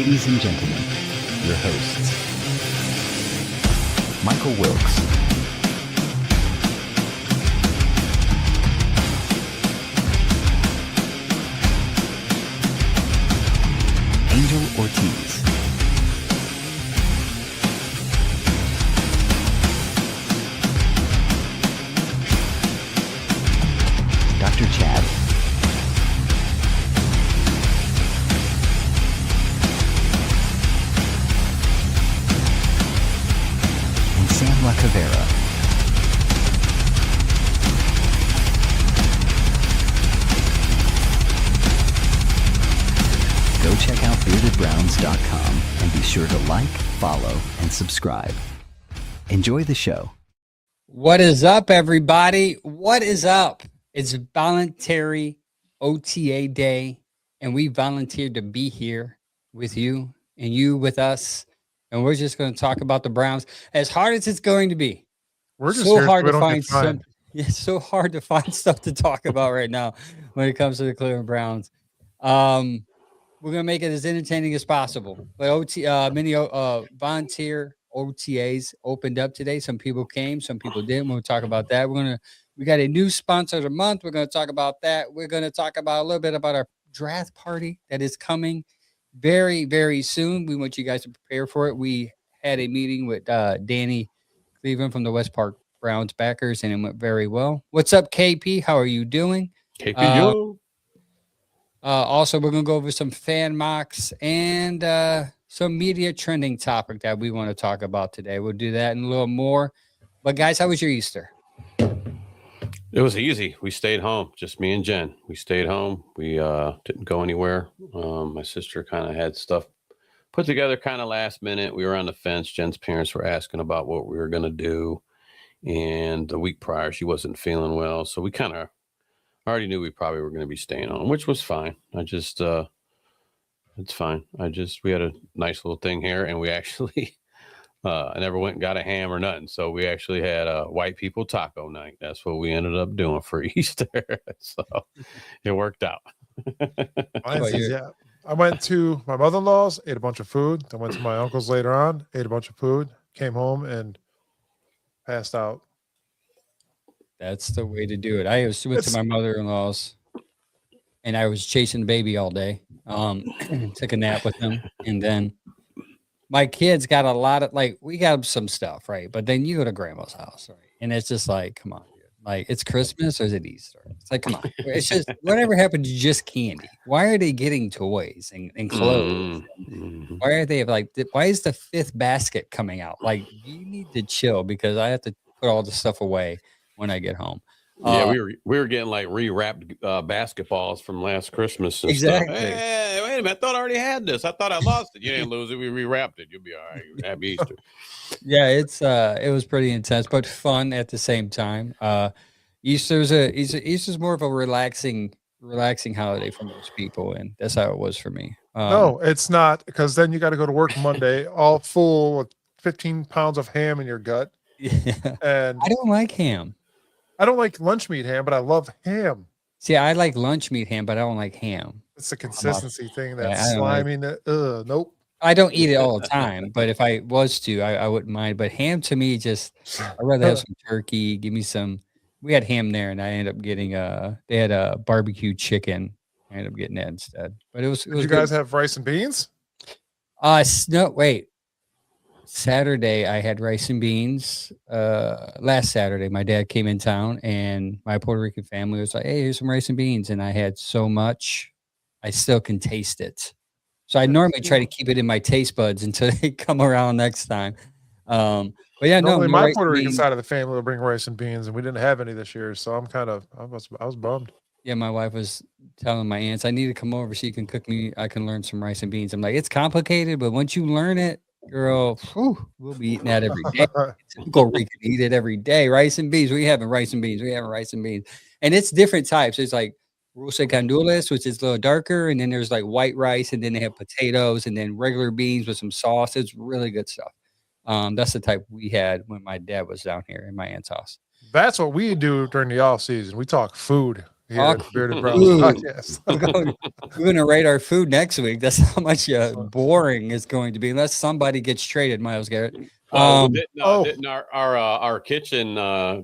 Ladies and gentlemen, your hosts, Michael Wilkes, Angel Ortiz, Dr. Chad, and Sam LaCavera. Go check out beardedbrowns.com and be sure to like, follow, and subscribe. Enjoy the show. What is up, everybody? What is up? It's voluntary OTA day, and we volunteered to be here with you and you with us. And we're just going to talk about the Browns as hard as it's going to be. We're just so here hard so we to don't find get fined. it's so hard to find stuff to talk about right now when it comes to the Cleveland Browns. We're gonna make it as entertaining as possible. But many volunteer OTAs opened up today. Some people came, some people didn't. We'll talk about that. We got a new sponsor of the month. We're gonna talk about that. We're gonna talk about a little bit about our draft party that is coming very, very soon. We want you guys to prepare for it. We had a meeting with Danny Cleveland from the West Park Browns backers, and it went very well. What's up, KP? How are you doing? KPU. Also, we're going to go over some fan mocks and some media trending topic that we want to talk about today. We'll do that and a little more. But, guys, how was your Easter? It was easy. We stayed home, just me and Jen. We stayed home. We didn't go anywhere. My sister kind of had stuff put together kind of last minute. We were on the fence. Jen's parents were asking about what we were going to do. And the week prior, she wasn't feeling well. So we kind of already knew we probably were going to be staying home, which was fine. It's fine. We had a nice little thing here, and we actually, I never went and got a ham or nothing. So we actually had a white people taco night. That's what we ended up doing for Easter. So it worked out. Yeah. I went to my mother-in-law's, ate a bunch of food. I went to my uncle's later on, ate a bunch of food, came home and passed out. That's the way to do it. I went to my mother-in-law's, and I was chasing the baby all day. Took a nap with him, and then my kids got a lot of we got some stuff, right? But then you go to grandma's house, right? And it's just like, come on, dude. Like, it's Christmas or is it Easter? It's like, come on. It's just whatever happened to just candy. Why are they getting toys and clothes? Mm-hmm. Why are they why is the fifth basket coming out? Like, you need to chill because I have to put all the stuff away when I get home. Yeah, we were getting like rewrapped basketballs from last Christmas. And Exactly. Stuff. Hey, wait a minute! I thought I already had this. I thought I lost it. You didn't lose it. We rewrapped it. You'll be all right. Happy Easter. Yeah, it was pretty intense, but fun at the same time. Easter's more of a relaxing holiday for most people, and that's how it was for me. No, it's not, because then you got to go to work Monday, all full with 15 pounds of ham in your gut. Yeah. And I don't like ham. I don't like lunch meat ham, but I love ham. See, I like lunch meat ham, but I don't like ham. It's a consistency thing. That I don't slimy. Nope. I don't eat it all the time, but if I was to, I wouldn't mind. But ham to me, I'd rather have some turkey. Give me some. We had ham there, and I ended up getting they had a barbecue chicken. I ended up getting that instead. But it was. Did you guys have rice and beans? No, wait. Saturday I had rice and beans. Last Saturday my dad came in town and my Puerto Rican family was like, hey, here's some rice and beans, and I had so much I still can taste it. So I normally try to keep it in my taste buds until they come around next time. But yeah, normally no, my Puerto Rican side of the family will bring rice and beans, and we didn't have any this year, so I was bummed. Yeah, my wife was telling my aunts, I need to come over so you can cook me. I can learn some rice and beans. I'm like, it's complicated, but once you learn it, girl, we'll be eating that every day. Typical Rican eat it every day. Rice and beans. We having rice and beans. We having rice and beans. And it's different types. It's like Rusa Candules, which is a little darker. And then there's like white rice. And then they have potatoes and then regular beans with some sauce. It's really good stuff. That's the type we had when my dad was down here in my aunt's house. That's what we do during the off season. We talk food. here at the Bearded Browns Ooh. podcast. We're going to rate our food next week. That's how much boring it's going to be, unless somebody gets traded, Miles Garrett. Didn't our kitchen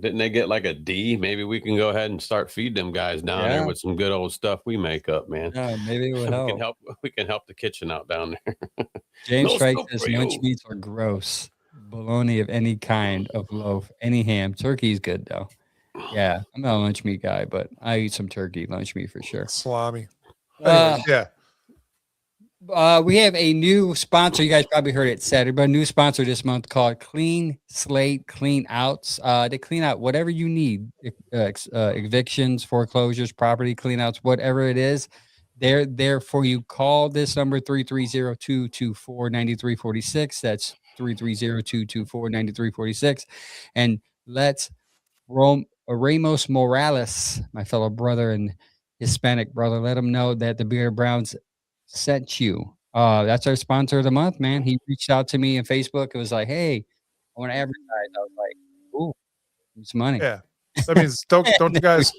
didn't they get like a D? Maybe we can go ahead and start feed them guys down there with some good old stuff we make up, man. Yeah, maybe it would help. We can help the kitchen out down there. James Strike says lunch meats are gross. Bologna of any kind of loaf, any ham. Turkey's good though. Yeah, I'm not a lunch meat guy, but I eat some turkey lunch meat for sure. Salami. Anyways, we have a new sponsor. You guys probably heard it said, but a new sponsor this month called Clean Slate Clean Outs. They clean out whatever you need, evictions, foreclosures, property clean outs, whatever it is. They're there for you. Call this number 330-224-9346. That's 330-224-9346. And let's Ramos Morales, my fellow brother and Hispanic brother, let him know that the Bearded Browns sent you. That's our sponsor of the month, man. He reached out to me on Facebook. It was like, hey, I want to advertise. I was like, ooh, it's money. Yeah. That means don't you guys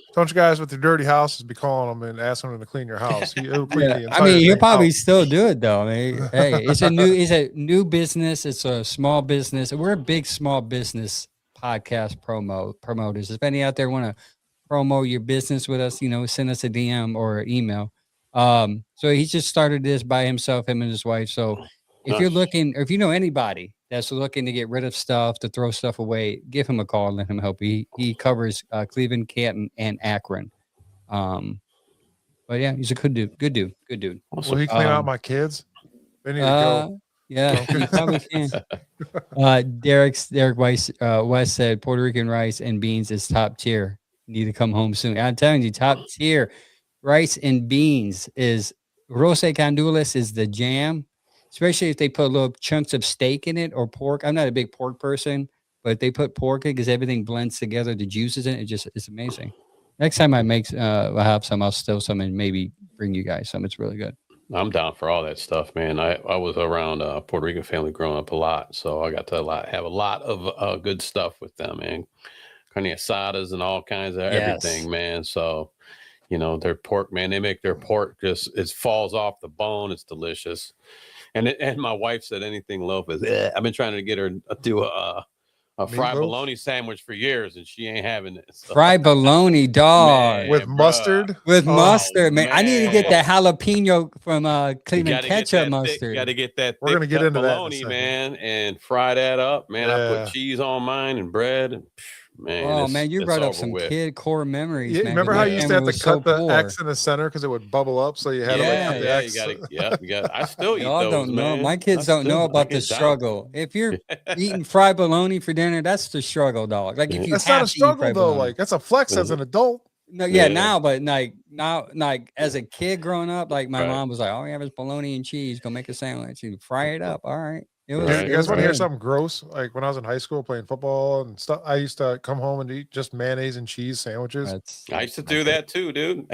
with your dirty houses be calling them and asking them to clean your house. He'll clean the entire he'll thing probably out. still do it though. I mean, hey, it's a new business. It's a small business. We're a big small business podcast promoters. If any out there want to promo your business with us, send us a DM or an email. So he just started this by himself, him and his wife. So if you're looking, or if you know anybody that's looking to get rid of stuff, to throw stuff away, give him a call and let him help. He covers Cleveland, Canton, and Akron. But yeah, he's a good dude. Will he clean out my kids? They need to go. Yeah, he probably can. Derek Weiss West said Puerto Rican rice and beans is top tier. Need to come home soon. I'm telling you, top tier rice and beans is Rosé Candules is the jam, especially if they put little chunks of steak in it or pork. I'm not a big pork person, but if they put pork in because everything blends together, the juices in it, it's amazing. Next time I have some, I'll steal some and maybe bring you guys some. It's really good. I'm down for all that stuff, man. I was around a Puerto Rican family growing up a lot, so I got to have a lot of good stuff with them, man. Carne asadas and all kinds of everything, man. So, their pork, man, they make their pork it falls off the bone. It's delicious. And my wife said anything loaf is. I've been trying to get her to do a fried bologna sandwich for years, and she ain't having it. So. Fried bologna, dog. Man, with mustard? With mustard, man. I need to get that jalapeno from Cleveland ketchup mustard. You got to get that. We're going to get into bologna, that man, and fry that up, man. I put cheese on mine and bread. And, man, you brought up some kid core memories. Yeah, man. remember how you used to have to cut the X in the center because it would bubble up, so you had to cut the X. You got. I still eat Y'all those, don't know. man. My kids don't know about the struggle. If you're eating fried bologna for dinner, that's the struggle, dog. Like if you that's not a struggle though. Bologna. Like that's a flex as an adult. No, now, but now, as a kid growing up, like my mom was like, "All we have is bologna and cheese. Go make a sandwich and fry it up." All right. You guys want to hear something gross? Like when I was in high school playing football and stuff, I used to come home and eat just mayonnaise and cheese sandwiches. I used to do that too, dude.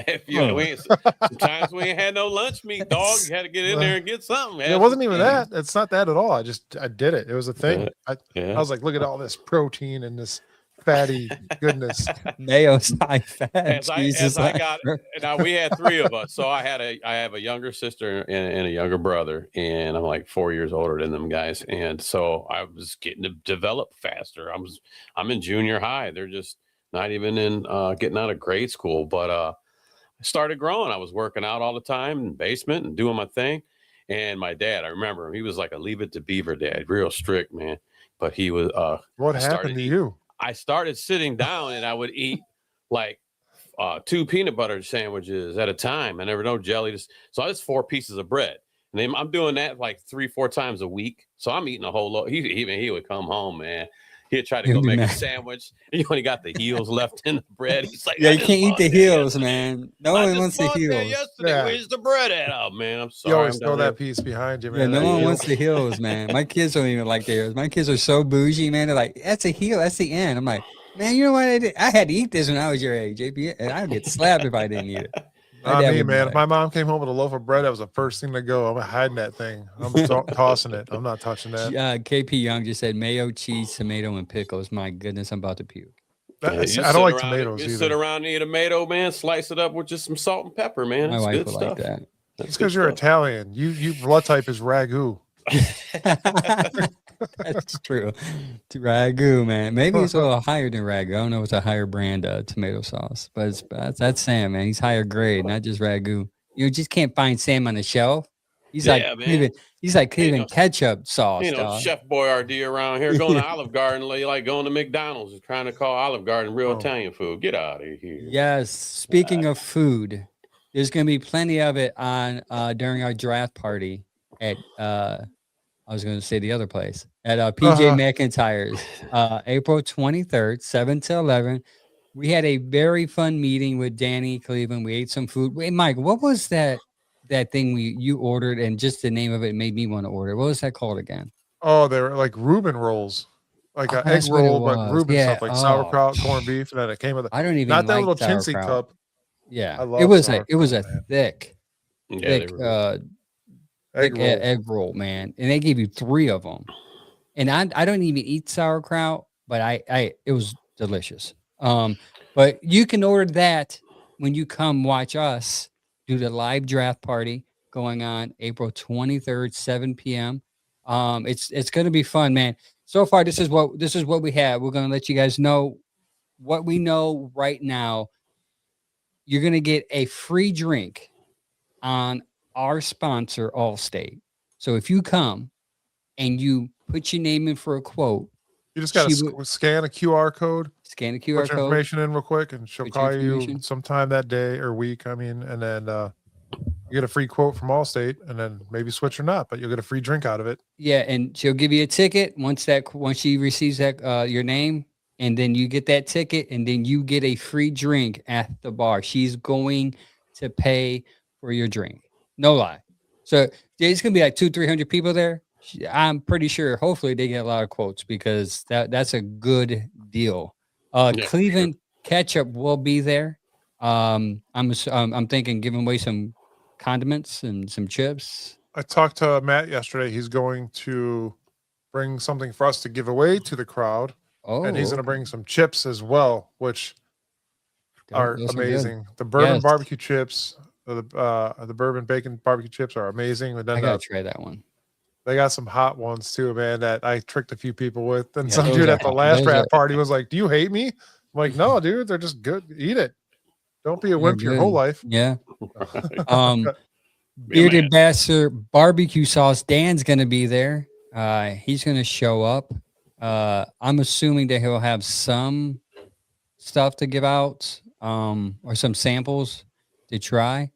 Sometimes we ain't had no lunch meat, dog. You had to get in there and get something. It wasn't even that. It's not that at all. I did it. It was a thing. I was like, look at all this protein and this fatty goodness. Mayo's high fat. Now we had three of us. So I have a younger sister and a younger brother, and I'm like 4 years older than them guys. And so I was getting to develop faster. I'm in junior high. They're just not even in getting out of grade school. But I started growing. I was working out all the time in the basement and doing my thing. And my dad, I remember him, he was like a leave it to beaver dad, real strict, man. But he was what happened to you? I started sitting down and I would eat like 2 peanut butter sandwiches at a time. I never know jelly. So that's 4 pieces of bread. And then I'm doing that like 3-4 times a week. So I'm eating a whole lot. He would come home, man. He'd try to go make a sandwich. And you only got the heels left in the bread. He's like, you can't eat the heels, man. No one wants the heels. Yesterday, where's the bread at? Oh, man, I'm sorry. You always throw that piece behind you, man. Yeah, no one wants the heels, man. My kids don't even like the heels. My kids are so bougie, man. They're like, that's a heel. That's the end. I'm like, man, you know what I did? I had to eat this when I was your age, JP, and I'd get slapped if I didn't eat it. Not me, man. If my mom came home with a loaf of bread, that was the first thing to go. I'm hiding that thing. I'm tossing it. I'm not touching that. KP Young just said mayo, cheese, tomato, and pickles. My goodness, I'm about to puke. I don't like tomatoes You either. sit around and eat a tomato, man. Slice it up with just some salt and pepper, man. My It's wife good would stuff. like that. It's because you're Italian. You blood type is ragu. That's true. To ragu, man. Maybe it's a little higher than ragu. I don't know. It's a higher brand tomato sauce, but that's Sam, man. He's higher grade, not just ragu. You just can't find Sam on the shelf. He's like man. He's like Cleveland ketchup sauce, dog. Chef Boyardee around here going to Olive Garden, like going to McDonald's and trying to call Olive Garden real Italian food. Get out of here. Yes. Speaking of food, there's going to be plenty of it on during our draft party at I was going to say the other place at PJ McIntyre's, April 23rd, 7 to 11. We had a very fun meeting with Danny Cleveland. We ate some food. Wait, Mike, what was that thing you ordered? And just the name of it made me want to order. What was that called again? Oh, they were like Reuben rolls, like an egg roll, but Reuben stuff, like sauerkraut, corned beef, and then it came with. I don't even not that like little chintzy sauerkraut. cup. Yeah, I love it was a man. thick egg roll, man, and they gave you 3 of them. And I don't even eat sauerkraut, but it was delicious. But you can order that when you come watch us do the live draft party going on April 23rd, 7 p.m. It's going to be fun, man. So far, this is what we have. We're going to let you guys know what we know right now. You're going to get a free drink on our sponsor, Allstate. So if you come and you put your name in for a quote, you just got to scan a QR code. Scan the QR put your code. Information in real quick, and she'll call you sometime that day or week. I mean, and then you get a free quote from Allstate, and then maybe switch or not, but you'll get a free drink out of it. Yeah, and she'll give you a ticket once she receives that your name, and then you get that ticket, and then you get a free drink at the bar. She's going to pay for your drink. No lie. So there's gonna be like 200-300 people there. I'm pretty sure. Hopefully, they get a lot of quotes because that's a good deal. Cleveland Ketchup will be there. I'm thinking giving away some condiments and some chips. I talked to Matt yesterday. He's going to bring something for us to give away to the crowd. And he's going to bring some chips as well, which are amazing. The bourbon barbecue chips, the bourbon bacon barbecue chips are amazing. And then I gotta try that one. They got some hot ones too, man, that I tricked a few people with. And some dude at the last draft party was like, "Do you hate me?" I'm like, "No, dude, they're just good. Eat it. Don't be a wimp your whole life." Yeah. Bearded Bastard barbecue sauce. Dan's gonna be there. He's gonna show up. I'm assuming that he'll have some stuff to give out, or some samples to try.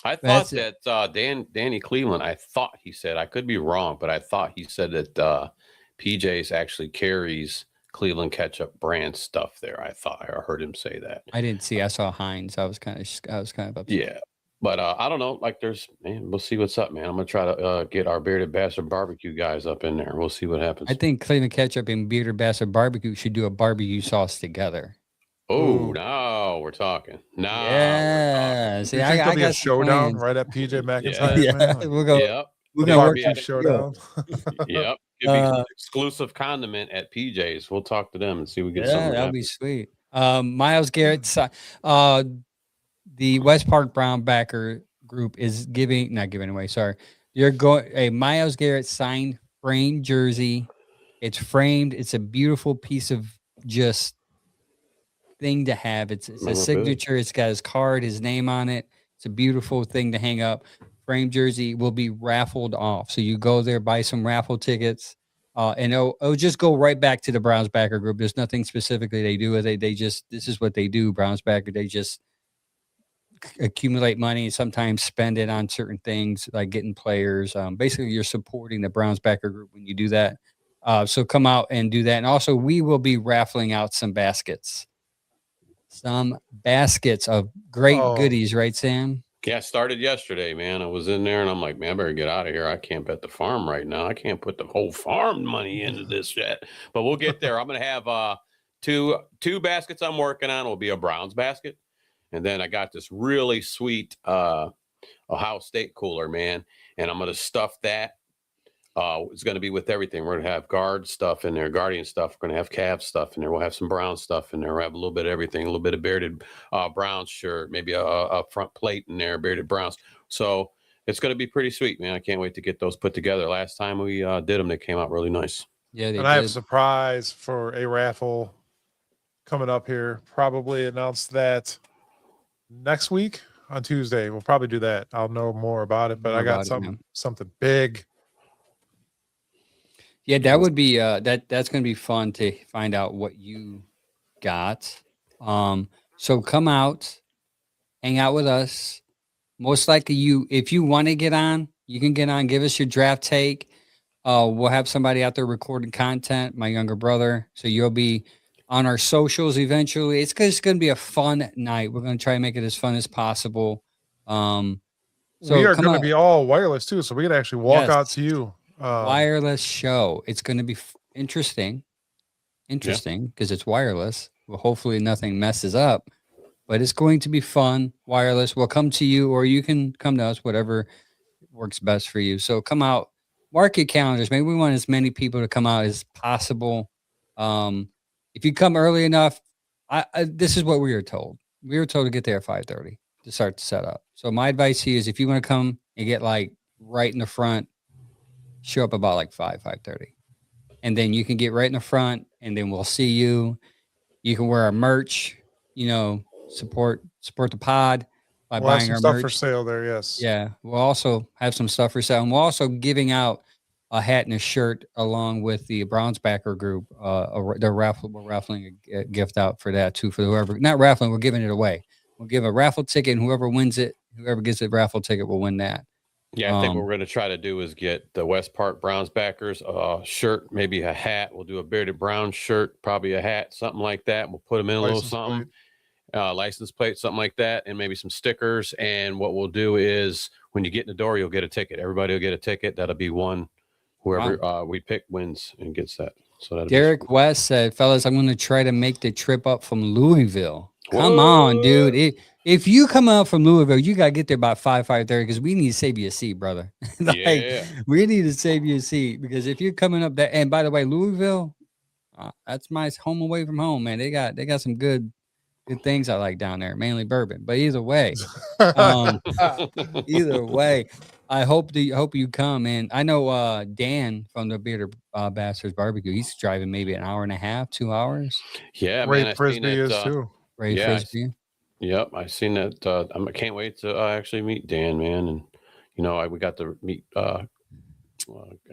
I thought that Danny Cleveland, I thought he said, I could be wrong, but I thought he said that PJ's actually carries Cleveland Ketchup brand stuff there. I thought I heard him say that. I didn't see. I saw Heinz. I was kind of upset. Yeah, but I don't know. Like, we'll see what's up, man. I'm gonna try to get our Bearded Bastard barbecue guys up in there. We'll see what happens. I think Cleveland Ketchup and Bearded Bastard barbecue should do a barbecue sauce together. Oh, now we're talking. Yeah. See, I got a showdown right at PJ McIntyre. Yeah. We'll go. Yep. We're gonna work that showdown. Yep. It'd be exclusive condiment at PJ's. We'll talk to them and see if we get something. That'll be sweet. Miles Garrett, the West Park Brown backer group is not giving away. Sorry, you're going a Miles Garrett signed framed jersey. It's framed. It's a beautiful piece of just thing to have. It's a signature. It's got his card, his name on it. It's a beautiful thing to hang up. Framed jersey will be raffled off. So you go there, buy some raffle tickets, and it'll just go right back to the Browns backer group. There's nothing specifically they do with it. This is what they do. Browns backer, they just accumulate money and sometimes spend it on certain things like getting players. Basically, you're supporting the Browns backer group when you do that. So come out and do that. And also, we will be raffling out some baskets. Some baskets of great goodies, right, Sam? Yeah, I started yesterday, man. I was in there and I'm like, man, I better get out of here. I can't bet the farm right now. I can't put the whole farm money into this yet. But we'll get there. I'm going to have two baskets I'm working on. Will be a Browns basket. And then I got this really sweet Ohio State cooler, man. And I'm going to stuff that It's going to be with everything. We're going to have guard stuff in there, guardian stuff. We're going to have Cavs stuff in there. We'll have some Brown stuff in there. We'll have a little bit of everything, a little bit of bearded Browns shirt, maybe a front plate in there, bearded Browns. So it's going to be pretty sweet, man. I can't wait to get those put together. Last time we did them, they came out really nice. Yeah, and I have a surprise for a raffle coming up here. Probably announce that next week on Tuesday. We'll probably do that. I'll know more about it, but I got something big. Yeah, that would be that's going to be fun to find out what you got. So come out, hang out with us. Most likely if you want to get on, you can get on, give us your draft take. We'll have somebody out there recording content, my younger brother. So you'll be on our socials eventually. It's going to be a fun night. We're going to try and make it as fun as possible. So we are going to be all wireless too. So we can actually walk out to you. Wireless show. It's going to be interesting because it's wireless. Well, hopefully nothing messes up, but it's going to be fun. Wireless. We'll come to you, or you can come to us, whatever works best for you. So come out, mark your calendars. Maybe we want as many people to come out as possible. If you come early enough, this is what we were told. We were told to get there at 5:30 to start the setup. So my advice here is if you want to come and get like right in the front, show up about like 5:30. And then you can get right in the front and then we'll see you. You can wear our merch, support the pod by buying our stuff merch for sale there. Yes. Yeah. We'll also have some stuff for sale. And we're also giving out a hat and a shirt along with the Browns backer group. We're raffling a gift out for that too, for whoever, not raffling, we're giving it away. We'll give a raffle ticket and whoever wins it, whoever gets the raffle ticket will win that. Yeah, I think what we're going to try to do is get the West Park Browns backers a shirt, maybe a hat. We'll do a bearded Brown shirt, probably a hat, something like that. We'll put them in a little something, license plate, something like that, and maybe some stickers. And what we'll do is when you get in the door, you'll get a ticket. Everybody will get a ticket. That'll be one. Whoever we pick wins and gets that. So Derek West said, fellas, I'm going to try to make the trip up from Louisville. Come on, dude. If you come out from Louisville, you got to get there by 5:30 because we need to save you a seat, brother. We need to save you a seat because if you're coming up there, and by the way, Louisville, that's my home away from home, man. They got some good things I like down there, mainly bourbon. But either way, I hope you come. And I know Dan from the Bearded Bastards Barbecue, he's driving maybe an hour and a half, 2 hours. Yeah, Ray man. Frisbee is too. Ray Frisbee. Yep, I seen that. I can't wait to actually meet Dan, man. And we got to meet. I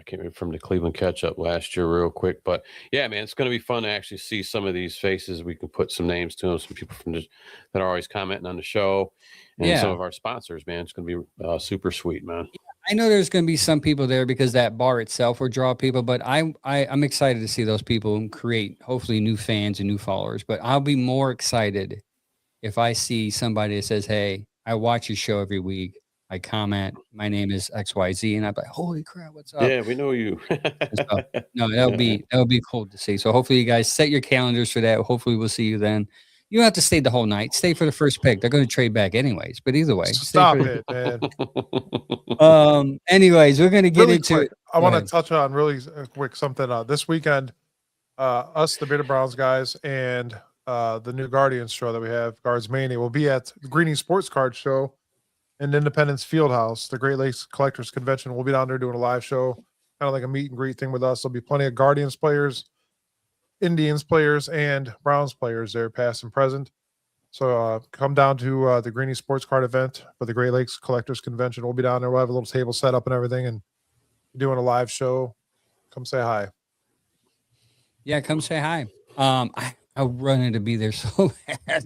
can't remember from the Cleveland catch up last year, real quick. But yeah, man, it's going to be fun to actually see some of these faces. We can put some names to them, some people that are always commenting on the show, and some of our sponsors, man. It's going to be super sweet, man. I know there's going to be some people there because that bar itself will draw people, but I'm excited to see those people and create hopefully new fans and new followers. But I'll be more excited if I see somebody that says, "Hey, I watch your show every week. I comment. My name is XYZ," and I'm like, "Holy crap, what's up?" Yeah, we know you. No, that'll be cool to see. So hopefully you guys set your calendars for that. Hopefully we'll see you then. You don't have to stay the whole night. Stay for the first pick. They're going to trade back anyways. But either way, stop it, man. Anyways, we're going to get really into quick, it. I want to touch on really quick something. This weekend, us, the Bearded Browns guys, and the new Guardians show that we have, Guards Mania, will be at the Greenie Sports Card Show in Independence Fieldhouse. The Great Lakes Collectors Convention. We'll be down there doing a live show, kind of like a meet and greet thing with us. There'll be plenty of Guardians players, Indians players, and Browns players there, past and present. So come down to the Greenie Sports Card event for the Great Lakes Collectors Convention. We'll be down there. We'll have a little table set up and everything, and doing a live show. Come say hi. Yeah, come say hi. I wanted to be there so bad.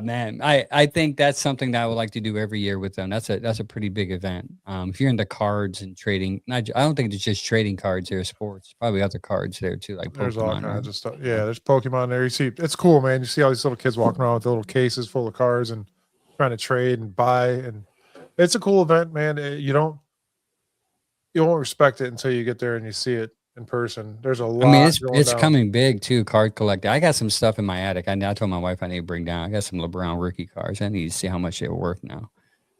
Man, I think that's something that I would like to do every year with them. That's a pretty big event. If you're into cards and trading, I don't think it's just trading cards there. Sports, probably other cards there too, like there's Pokemon, all kinds of stuff. Yeah, there's Pokemon there. You see, it's cool, man. You see all these little kids walking around with the little cases full of cards and trying to trade and buy, and it's a cool event, man. You won't respect it until you get there and you see it in person. There's a lot. I mean, it's coming big too. Card collector. I got some stuff in my attic. I told my wife I need to bring down. I got some LeBron rookie cards. I need to see how much they're worth now.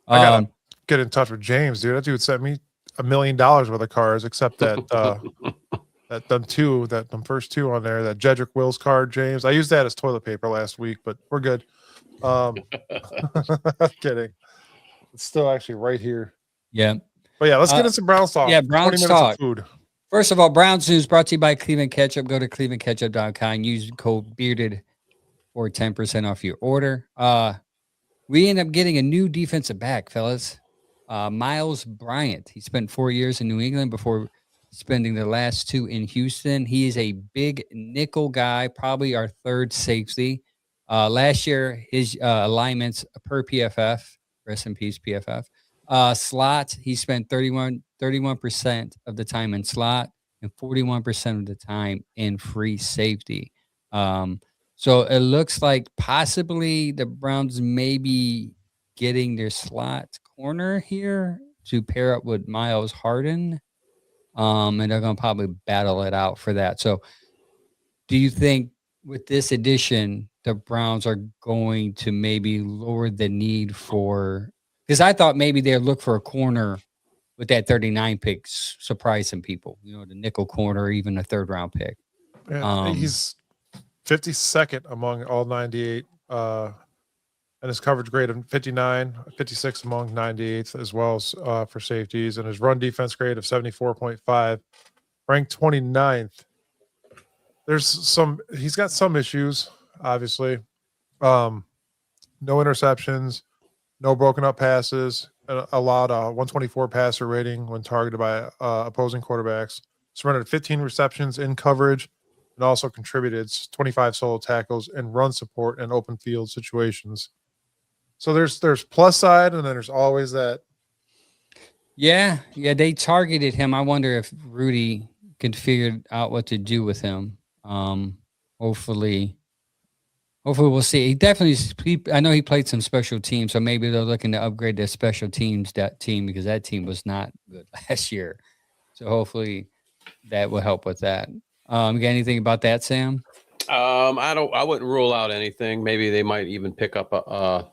I gotta get in touch with James, dude. That dude sent me $1 million worth of cars, except that them first two on there, that Jedrick Wills card, James. I used that as toilet paper last week, but we're good. I'm kidding. It's still actually right here. Yeah. But yeah, let's get into some Browns talk. Yeah, Browns 20 minutes talk. of food. First of all, Browns news brought to you by Cleveland Ketchup. Go to clevelandketchup.com. Use code BEARDED for 10% off your order. We end up getting a new defensive back, fellas. Miles Bryant. He spent 4 years in New England before spending the last 2 in Houston. He is a big nickel guy, probably our third safety. Last year, his alignments per PFF, rest in peace, PFF. Slot, he spent 31% of the time in slot and 41% of the time in free safety. So it looks like possibly the Browns may be getting their slot corner here to pair up with Miles Harden. And they're going to probably battle it out for that. So do you think with this addition, the Browns are going to maybe lower the need for, because I thought maybe they'd look for a corner with that 39 pick, surprise some people, the nickel corner, or even a 3rd round pick. Yeah, he's 52nd among all 98, and his coverage grade of 59, 56 among 98th as well as for safeties, and his run defense grade of 74.5, ranked 29th. He's got some issues, obviously. No interceptions, no broken up passes, allowed a 124 passer rating when targeted by opposing quarterbacks. Surrendered 15 receptions in coverage, and also contributed 25 solo tackles and run support in open field situations. So there's plus side, and then there's always that. Yeah, they targeted him. I wonder if Rudy can figure out what to do with him. Hopefully we'll see. He definitely. I know he played some special teams, so maybe they're looking to upgrade their special teams team because that team was not good last year. So hopefully that will help with that. You got anything about that, Sam? I wouldn't rule out anything. Maybe they might even pick up a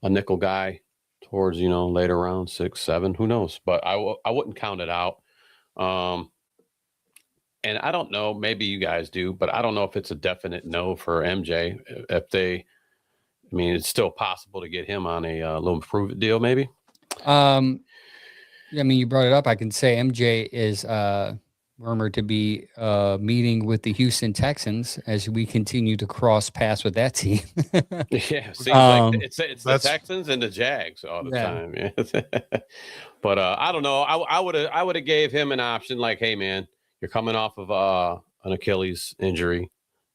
nickel guy towards later round 6, 7. Who knows? But I wouldn't count it out. And I don't know, maybe you guys do, but I don't know if it's a definite no for MJ. It's still possible to get him on a little improvement deal, maybe. You brought it up. I can say MJ is rumored to be meeting with the Houston Texans as we continue to cross paths with that team. Yeah, seems like it's the Texans and the Jags all the time. Yeah. But I don't know. I would have gave him an option like, hey man, you're coming off of an Achilles injury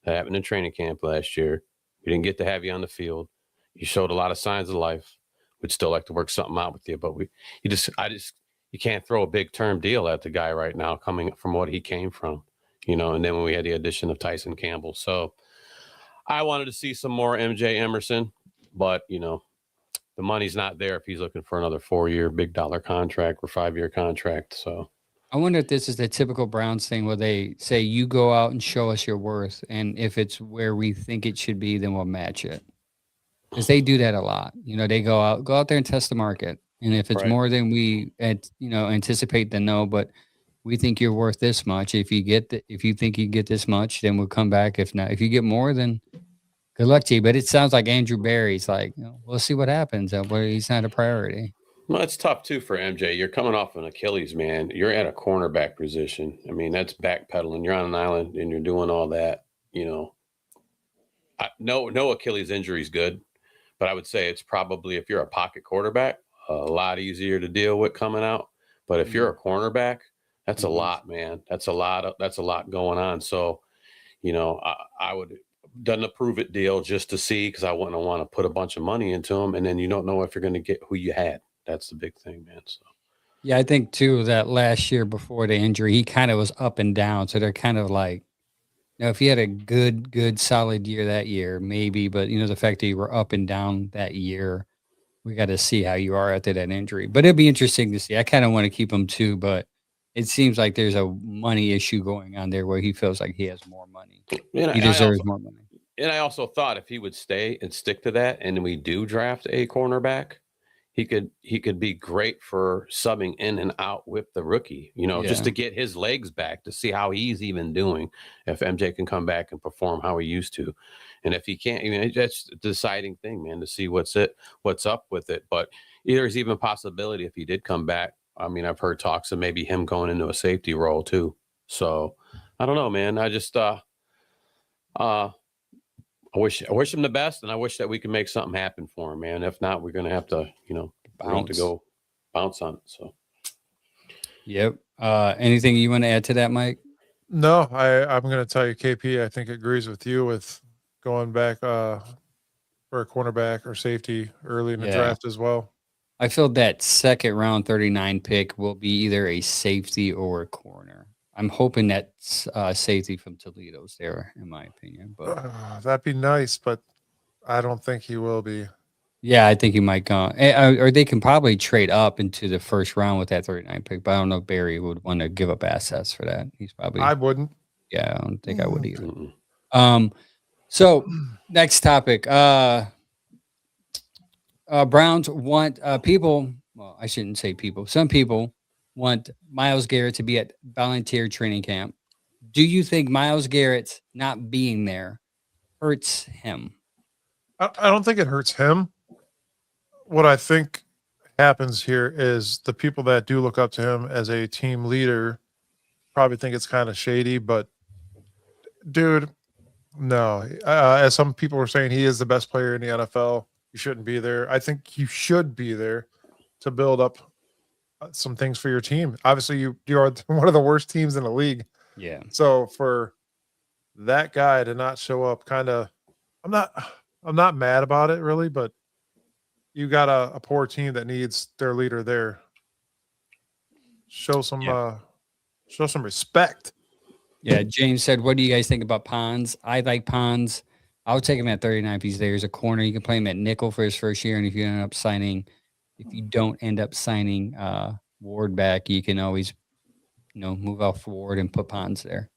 that happened in training camp last year. We didn't get to have you on the field. You showed a lot of signs of life. We'd still like to work something out with you, but you can't throw a big term deal at the guy right now coming from what he came from, and then when we had the addition of Tyson Campbell. So I wanted to see some more MJ Emerson, but the money's not there if he's looking for another 4-year big dollar contract or 5-year contract. So I wonder if this is the typical Browns thing where they say, you go out and show us your worth. And if it's where we think it should be, then we'll match it. Because they do that a lot. They go out there and test the market. And if it's more than we anticipate, then no, but we think you're worth this much. If you think you get this much, then we'll come back. If not, if you get more, then good luck to you. But it sounds like Andrew Berry's like, we'll see what happens. He's not a priority. Well, it's tough too for MJ. You're coming off an Achilles, man. You're at a cornerback position. That's backpedaling. You're on an island and you're doing all that. No Achilles injury is good, but I would say it's probably, if you're a pocket quarterback, a lot easier to deal with coming out. But if you're a cornerback, that's a lot, man. That's a lot going on. So, I would done a prove it deal just to see, because I wouldn't want to put a bunch of money into him, and then you don't know if you're going to get who you had. That's the big thing, man. So, yeah, I think too that last year before the injury, he kind of was up and down. So they're kind of like, if he had a good solid year that year, maybe. But the fact that you were up and down that year, we got to see how you are after that injury. But it'd be interesting to see. I kind of want to keep him too, but it seems like there's a money issue going on there where he feels like he has more money. He deserves more money. And I also thought if he would stay and stick to that, and we do draft a cornerback, he could be great for subbing in and out with the rookie, just to get his legs back, to see how he's even doing. If MJ can come back and perform how he used to, and if he can't, that's a deciding thing, man, to see what's up with it. But there's even possibility if he did come back. I mean, I've heard talks of maybe him going into a safety role too. So I don't know, man. I just I wish him the best, and I wish that we could make something happen for him, man. If not, we're gonna have to, go bounce on it. So, yep. Anything you want to add to that, Mike? No, I'm gonna tell you, KP. I think agrees with you with going back for a cornerback or safety early in the draft as well. I feel that second round 39 pick will be either a safety or a corner. I'm hoping that safety from Toledo's there, in my opinion. But that'd be nice, but I don't think he will be. Yeah, I think he might go. Or they can probably trade up into the first round with that 39 pick, but I don't know if Barry would want to give up assets for that. He's probably. I wouldn't. Yeah, I don't think I would either. So next topic. Browns want people. Well, I shouldn't say people. Some people want Myles Garrett to be at volunteer training camp. Do you think Myles Garrett's not being there hurts him? I don't think it hurts him. What I think happens here is the people that do look up to him as a team leader probably think it's kind of shady, but dude, no. As some people were saying, he is the best player in the NFL. You shouldn't be there. I think you should be there to build up some things for your team. Obviously, you are one of the worst teams in the league. Yeah. So for that guy to not show up, I'm not mad about it really, but you got a poor team that needs their leader there. Show some respect. Yeah, James said, what do you guys think about Pons? I like Pons. I would take him at 39 if he's there as a corner. You can play him at nickel for his first year, and if you don't end up signing Ward back, you can always move off Ward and put Pons there.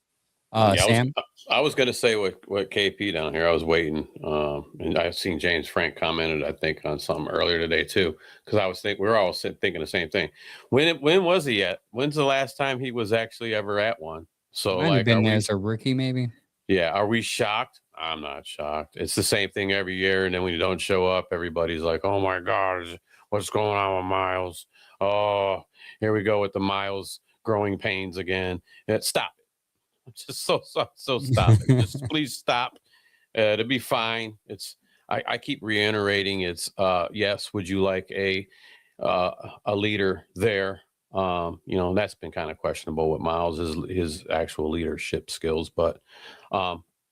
Sam? I was going to say what KP down here. I was waiting. And I've seen James Frank commented, I think, on something earlier today, too. Because we were all thinking the same thing. When was he at? When's the last time he was actually ever at one? So, Might have been there as a rookie, maybe. Yeah. Are we shocked? I'm not shocked. It's the same thing every year. And then when you don't show up, everybody's like, oh, my God, what's going on with Myles? Oh, here we go with the Myles growing pains again. Stop it. Just so stop it. Just please stop. To be fine. I keep reiterating. It's yes. Would you like a leader there? That's been kind of questionable with Myles, his actual leadership skills, but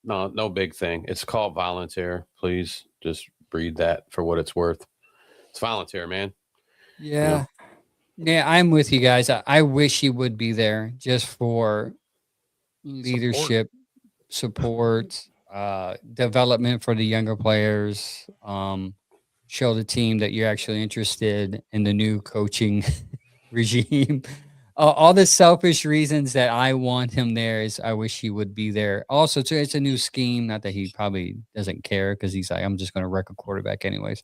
no big thing. It's called volunteer. Please just read that for what it's worth. It's volunteer, man. Yeah. Yeah, I'm with you guys. I wish he would be there just for leadership, support, development for the younger players, show the team that you're actually interested in the new coaching regime. All the selfish reasons that I want him there is I wish he would be there. Also, too, it's a new scheme. Not that he probably doesn't care because he's like, I'm just going to wreck a quarterback anyways.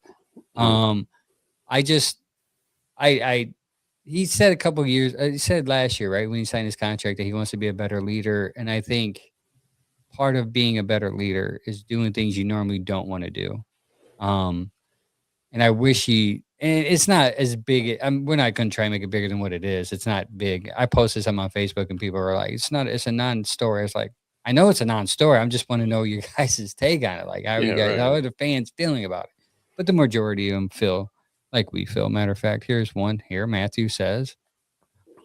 He said a couple of years, he said last year, right, when he signed his contract, that he wants to be a better leader. And I think part of being a better leader is doing things you normally don't want to do. And I wish and it's not as big. We're not going to try and make it bigger than what it is. It's not big. I posted something on Facebook and people are like, it's a non-story. It's like, I know it's a non-story. I just want to know your guys' take on it. Like, how are the fans feeling about it? But the majority of them feel like we feel. Matter of fact, here's one here. Matthew says,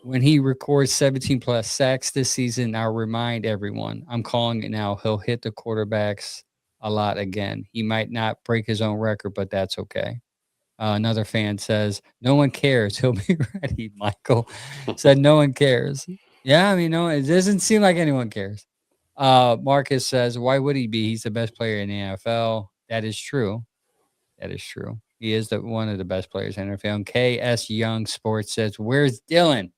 when he records 17 plus sacks this season, I'll remind everyone, I'm calling it now, he'll hit the quarterbacks a lot again. He might not break his own record, but that's okay. Another fan says, no one cares. He'll be ready. Michael said, no one cares. Yeah, I mean, no, it doesn't seem like anyone cares. Marcus says, why would he be? He's the best player in the NFL. That is true. That is true. He is one of the best players in the NFL. And KS Young Sports says, where's Dylan?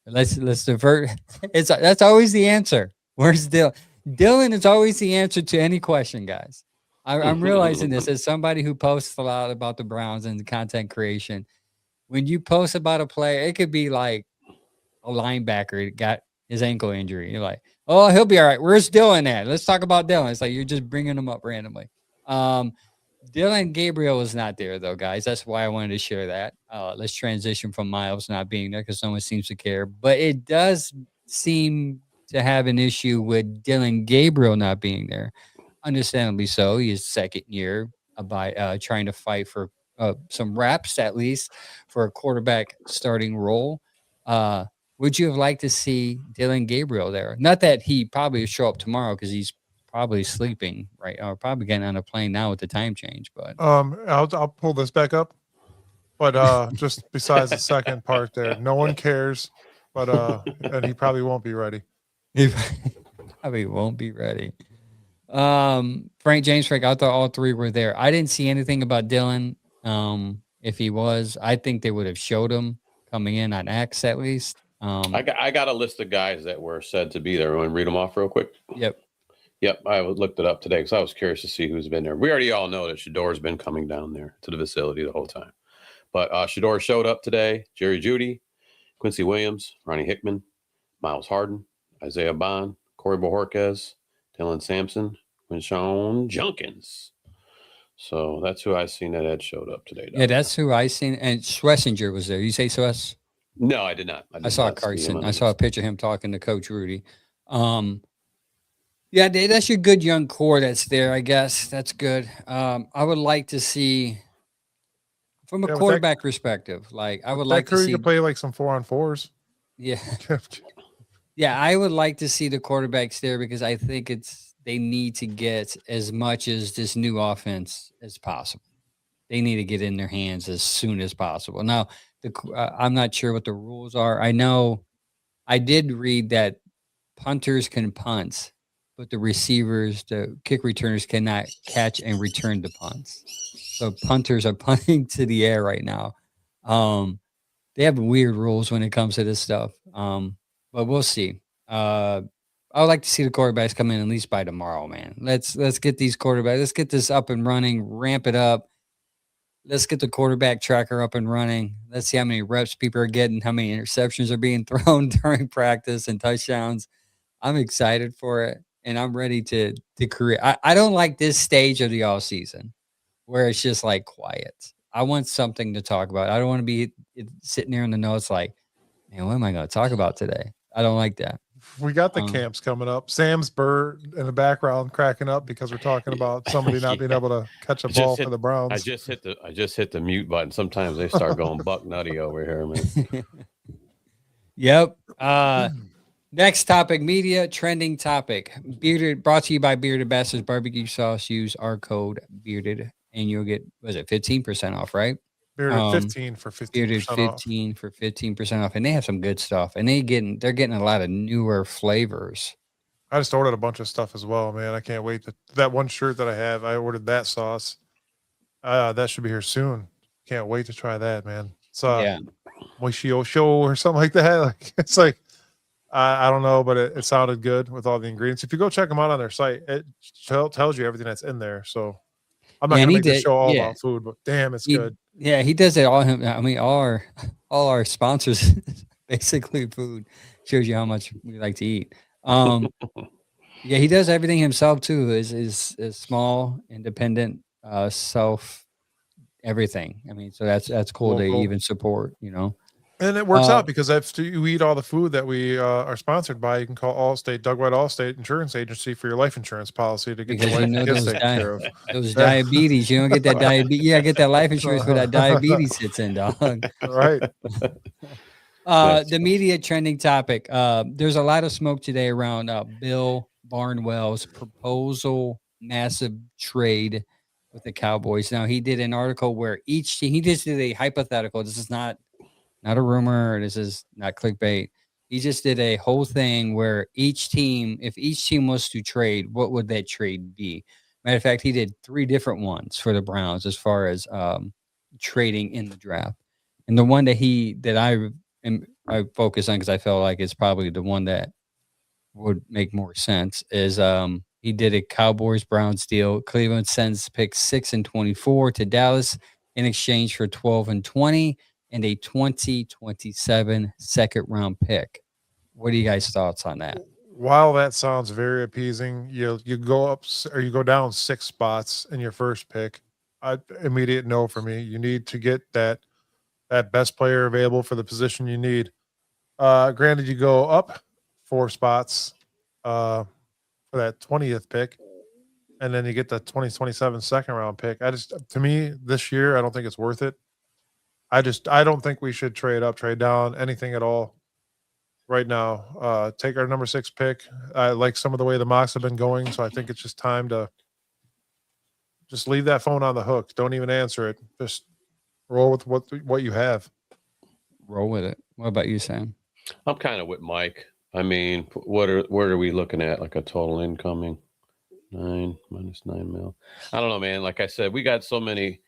Let's divert. That's always the answer. Where's Dylan? Dylan is always the answer to any question, guys. I'm realizing this as somebody who posts a lot about the Browns and content creation. When you post about a player, it could be like a linebacker got his ankle injury. You're like, oh, he'll be all right. Where's Dylan at? Let's talk about Dylan. It's like you're just bringing him up randomly. Dylan Gabriel is not there, though, guys. That's why I wanted to share that. Let's transition from Miles not being there because no one seems to care. But it does seem to have an issue with Dylan Gabriel not being there. Understandably so. He is second year by trying to fight for some reps, at least, for a quarterback starting role. Would you have liked to see Dylan Gabriel there? Not that he probably will show up tomorrow because he's probably sleeping, right? Or probably getting on a plane now with the time change. But I'll pull this back up. But just besides the second part there, no one cares. But and he probably won't be ready. He probably won't be ready. Frank, I thought all three were there. I didn't see anything about Dylan. If he was, I think they would have showed him coming in on X at least. I got a list of guys that were said to be there. Want to read them off real quick? Yep. I looked it up today because I was curious to see who's been there. We already all know that Shador's been coming down there to the facility the whole time. But Shador showed up today. Jerry Jeudy, Quincy Williams, Ronnie Hickman, Miles Harden, Isaiah Bond, Corey Bojorquez, Dylan Sampson, Quinshon Junkins. So that's who I seen that had showed up today. Yeah, that's who I seen. And Schlesinger was there. You say Swess? No, I did not. I saw Carson. I saw a picture of him talking to Coach Rudy. Yeah, that's your good young core that's there, I guess. That's good. I would like to see, from a quarterback perspective, like I would like to see. You could play like some 4-on-4s. Yeah. Yeah, I would like to see the quarterbacks there because I think they need to get as much as this new offense as possible. They need to get in their hands as soon as possible. Now, I'm not sure what the rules are. I know I did read that punters can punt, but the receivers, the kick returners cannot catch and return the punts. So punters are punting to the air right now. They have weird rules when it comes to this stuff. But we'll see. I would like to see the quarterbacks come in at least by tomorrow, man. Let's get these quarterbacks. Let's get this up and running, ramp it up. Let's get the quarterback tracker up and running. Let's see how many reps people are getting, how many interceptions are being thrown during practice and touchdowns. I'm excited for it, and I'm ready to create. I don't like this stage of the off season where it's just like quiet. I want something to talk about. I don't want to be sitting there in the notes like, man, what am I going to talk about today? I don't like that. We got the camps coming up. Sam's bird in the background cracking up because we're talking about somebody not being able to catch a ball for the Browns. I just hit the mute button. Sometimes they start going buck nutty over here, man. Yep. Next topic, media trending topic. Bearded, brought to you by Bearded Bastards Barbecue Sauce. Use our code Bearded and you'll get, was it 15% off, right? Bearded 15 for 15%. Bearded 15 off. For 15% off, and they have some good stuff. And they're getting a lot of newer flavors. I just ordered a bunch of stuff as well, man. I can't wait. That one shirt that I have, I ordered that sauce. That should be here soon. Can't wait to try that, man. So Moishio Show or something like that. Like it's like I don't know, but it sounded good with all the ingredients. If you go check them out on their site, it tells you everything that's in there. So I'm not gonna make this show all about food, but damn, it's good. Yeah, he does it all. I mean, all our sponsors, basically food. Shows you how much we like to eat. Yeah, he does everything himself too. Is small, independent, self, everything. I mean, so that's cool to even support. You know. And it works out because if you eat all the food that we are sponsored by, you can call Allstate, Doug White Allstate Insurance Agency for your life insurance policy to get your life taken care of. Those diabetes, you don't get that diabetes. Yeah, get that life insurance where that diabetes sits in, dog. Right. The media trending topic. There's a lot of smoke today around Bill Barnwell's proposal, massive trade with the Cowboys. Now, he did an article where each team, he just did a hypothetical. This is not a rumor. This is not clickbait. He just did a whole thing where each team, if each team was to trade, what would that trade be? Matter of fact, he did 3 different ones for the Browns as far as trading in the draft. And the one that I focus on because I felt like it's probably the one that would make more sense is he He did a Cowboys-Browns deal. Cleveland sends picks 6 and 24 to Dallas in exchange for 12 and 20 and a 2027 second-round pick. What are you guys' thoughts on that? While that sounds very appeasing, you go up or you go down 6 spots in your first pick. Immediate no for me. You need to get that best player available for the position you need. Granted, you go up 4 spots for that 20th pick, and then you get the 2027 second round pick. To me, this year, I don't think it's worth it. I don't think we should trade up, trade down, anything at all right now. Take our number 6 pick. I like some of the way the mocks have been going, so I think it's just time to just leave that phone on the hook. Don't even answer it. Just roll with what you have. Roll with it. What about you, Sam? I'm kind of with Mike. I mean, what are we looking at? Like a total incoming 9 minus 9 mil. I don't know, man. Like I said, we got so many.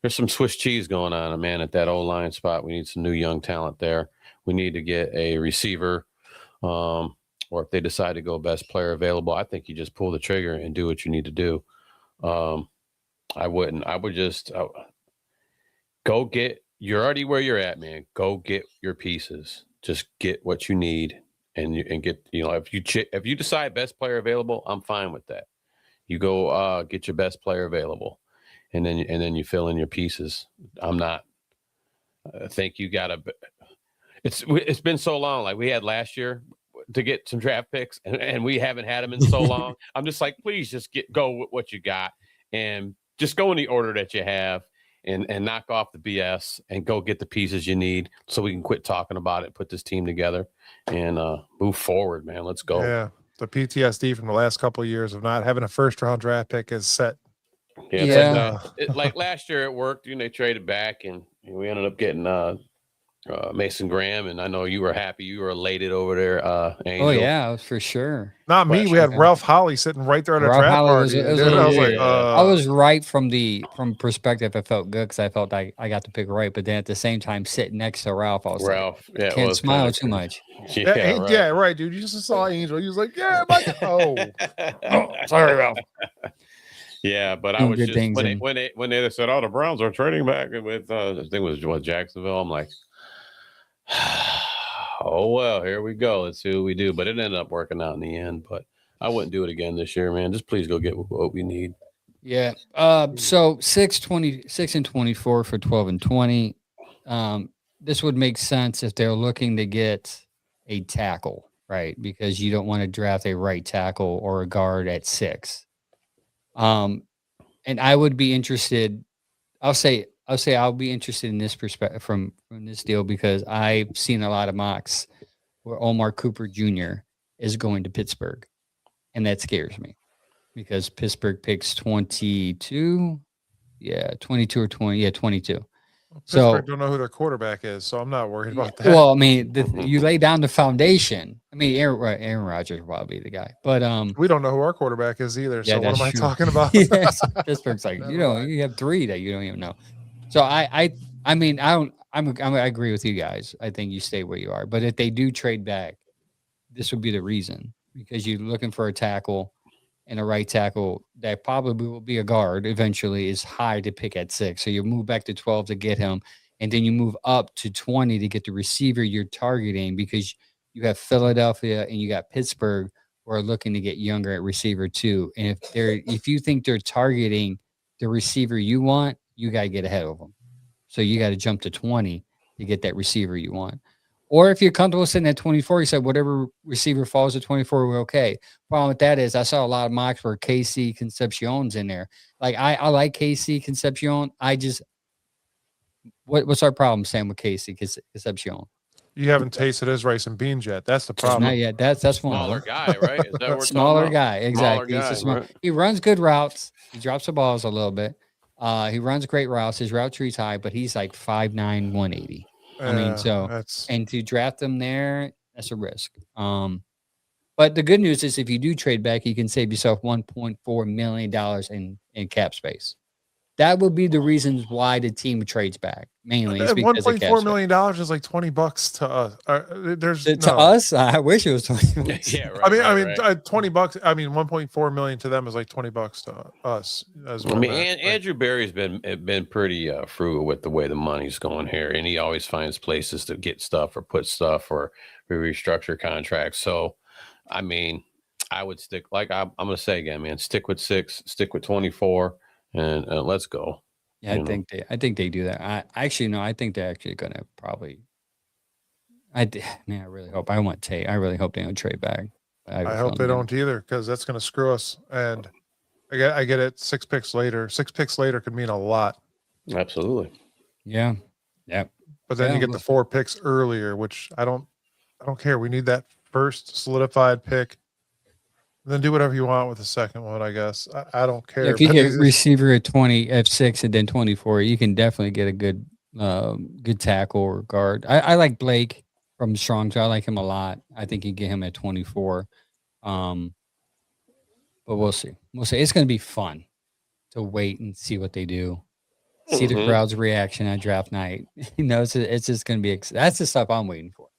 There's some Swiss cheese going on, man. At that O-line spot, we need some new young talent there. We need to get a receiver, or if they decide to go best player available, I think you just pull the trigger and do what you need to do. I wouldn't. I would just go get. You're already where you're at, man. Go get your pieces. Just get what you need, and get. If you decide best player available, I'm fine with that. You go get your best player available, and then you fill in your pieces. I'm not. I think you gotta. It's been so long. Like we had last year to get some draft picks, and we haven't had them in so long. I'm just like, please just go with what you got, and just go in the order that you have. And knock off the BS and go get the pieces you need so we can quit talking about it, put this team together, and move forward, man. Let's go. Yeah, the PTSD from the last couple of years of not having a first-round draft pick is set. Yeah. Like last year it worked. They traded back, and we ended up getting Mason Graham, and I know you were happy. You were elated over there, Angel. Oh, yeah, for sure. Not me. We had Ralph Holly sitting right there at a draft party. I was right from perspective. I felt good because I felt I got to pick right, but then at the same time, sitting next to Ralph, I was can't smile too much. Yeah, right, dude. You just saw Angel. He was like, yeah, Mike. Oh, sorry, Ralph. Yeah, but I was just when they said, "Oh, the Browns are trading back with," I think it was Jacksonville. I'm like, oh well, here we go. Let's see what we do. But it ended up working out in the end. But I wouldn't do it again this year, man. Just please go get what we need. Yeah. So 6 and 24 for 12 and 20. This would make sense if they're looking to get a tackle, right? Because you don't want to draft a right tackle or a guard at 6. And I would be interested. I'll say I'll be interested in this perspective from this deal because I've seen a lot of mocks where Omar Cooper Jr. is going to Pittsburgh, and that scares me because Pittsburgh picks 22. Yeah, 22 or 20. Yeah, 22. Pittsburgh don't know who their quarterback is, so I'm not worried about that. Well, I mean, you lay down the foundation. I mean, Aaron Rodgers will probably be the guy, but we don't know who our quarterback is either. Yeah, so what am I talking about? Yes, Pittsburgh's like you have 3 that you don't even know. So I agree with you guys. I think you stay where you are. But if they do trade back, this would be the reason because you're looking for a tackle. And a right tackle that probably will be a guard eventually is high to pick at 6. So you move back to 12 to get him. And then you move up to 20 to get the receiver you're targeting because you have Philadelphia and you got Pittsburgh who are looking to get younger at receiver too. And if you think they're targeting the receiver you want, you got to get ahead of them. So you got to jump to 20 to get that receiver you want. Or if you're comfortable sitting at 24, you said whatever receiver falls at 24, we're okay. Problem with that is I saw a lot of mocks where KC Concepcion's in there. Like I like KC Concepcion. What's our problem, Sam, with KC Concepcion? You haven't tasted his rice and beans yet. That's the problem. Not yet. That's one. Smaller guy, right? Is that what we're smaller talking guy, about? exactly. Smaller guy, right? He runs good routes. He drops the balls a little bit. He runs great routes. His route tree's high, but he's like 5'9", 180. I mean, and to draft them there, that's a risk. But the good news is if you do trade back, you can save yourself $1.4 million in cap space. that would be the reasons why the team trades back. Mainly, it's because $1.4 million is like $20 to us. There's to us. I wish it was $20. Yeah, right. I mean, $20. I mean, 1.4 million to them is like $20 to us as well. I mean, Andrew Barry's been pretty frugal with the way the money's going here, and he always finds places to get stuff or put stuff or restructure contracts. So, I mean, I would stick, like I'm going to say again, man, stick with 6, stick with 24, and let's go. Yeah, I think they do that. I think they're actually going to probably. I really hope. I want Tate. I really hope they don't trade back. I hope they don't either, because that's going to screw us. And I get it. 6 picks later. 6 picks later could mean a lot. Absolutely. Yeah. Yeah. But then you get the 4 picks earlier, which I don't care. We need that first solidified pick. Then do whatever you want with the second one, I guess. I don't care. Yeah, if you get receiver at 20, F6, and then 24, you can definitely get a good tackle or guard. I like Blake from Strong, so I like him a lot. I think you get him at 24. But we'll see. It's going to be fun to wait and see what they do. See the crowd's reaction at draft night. It's just going to be. That's the stuff I'm waiting for.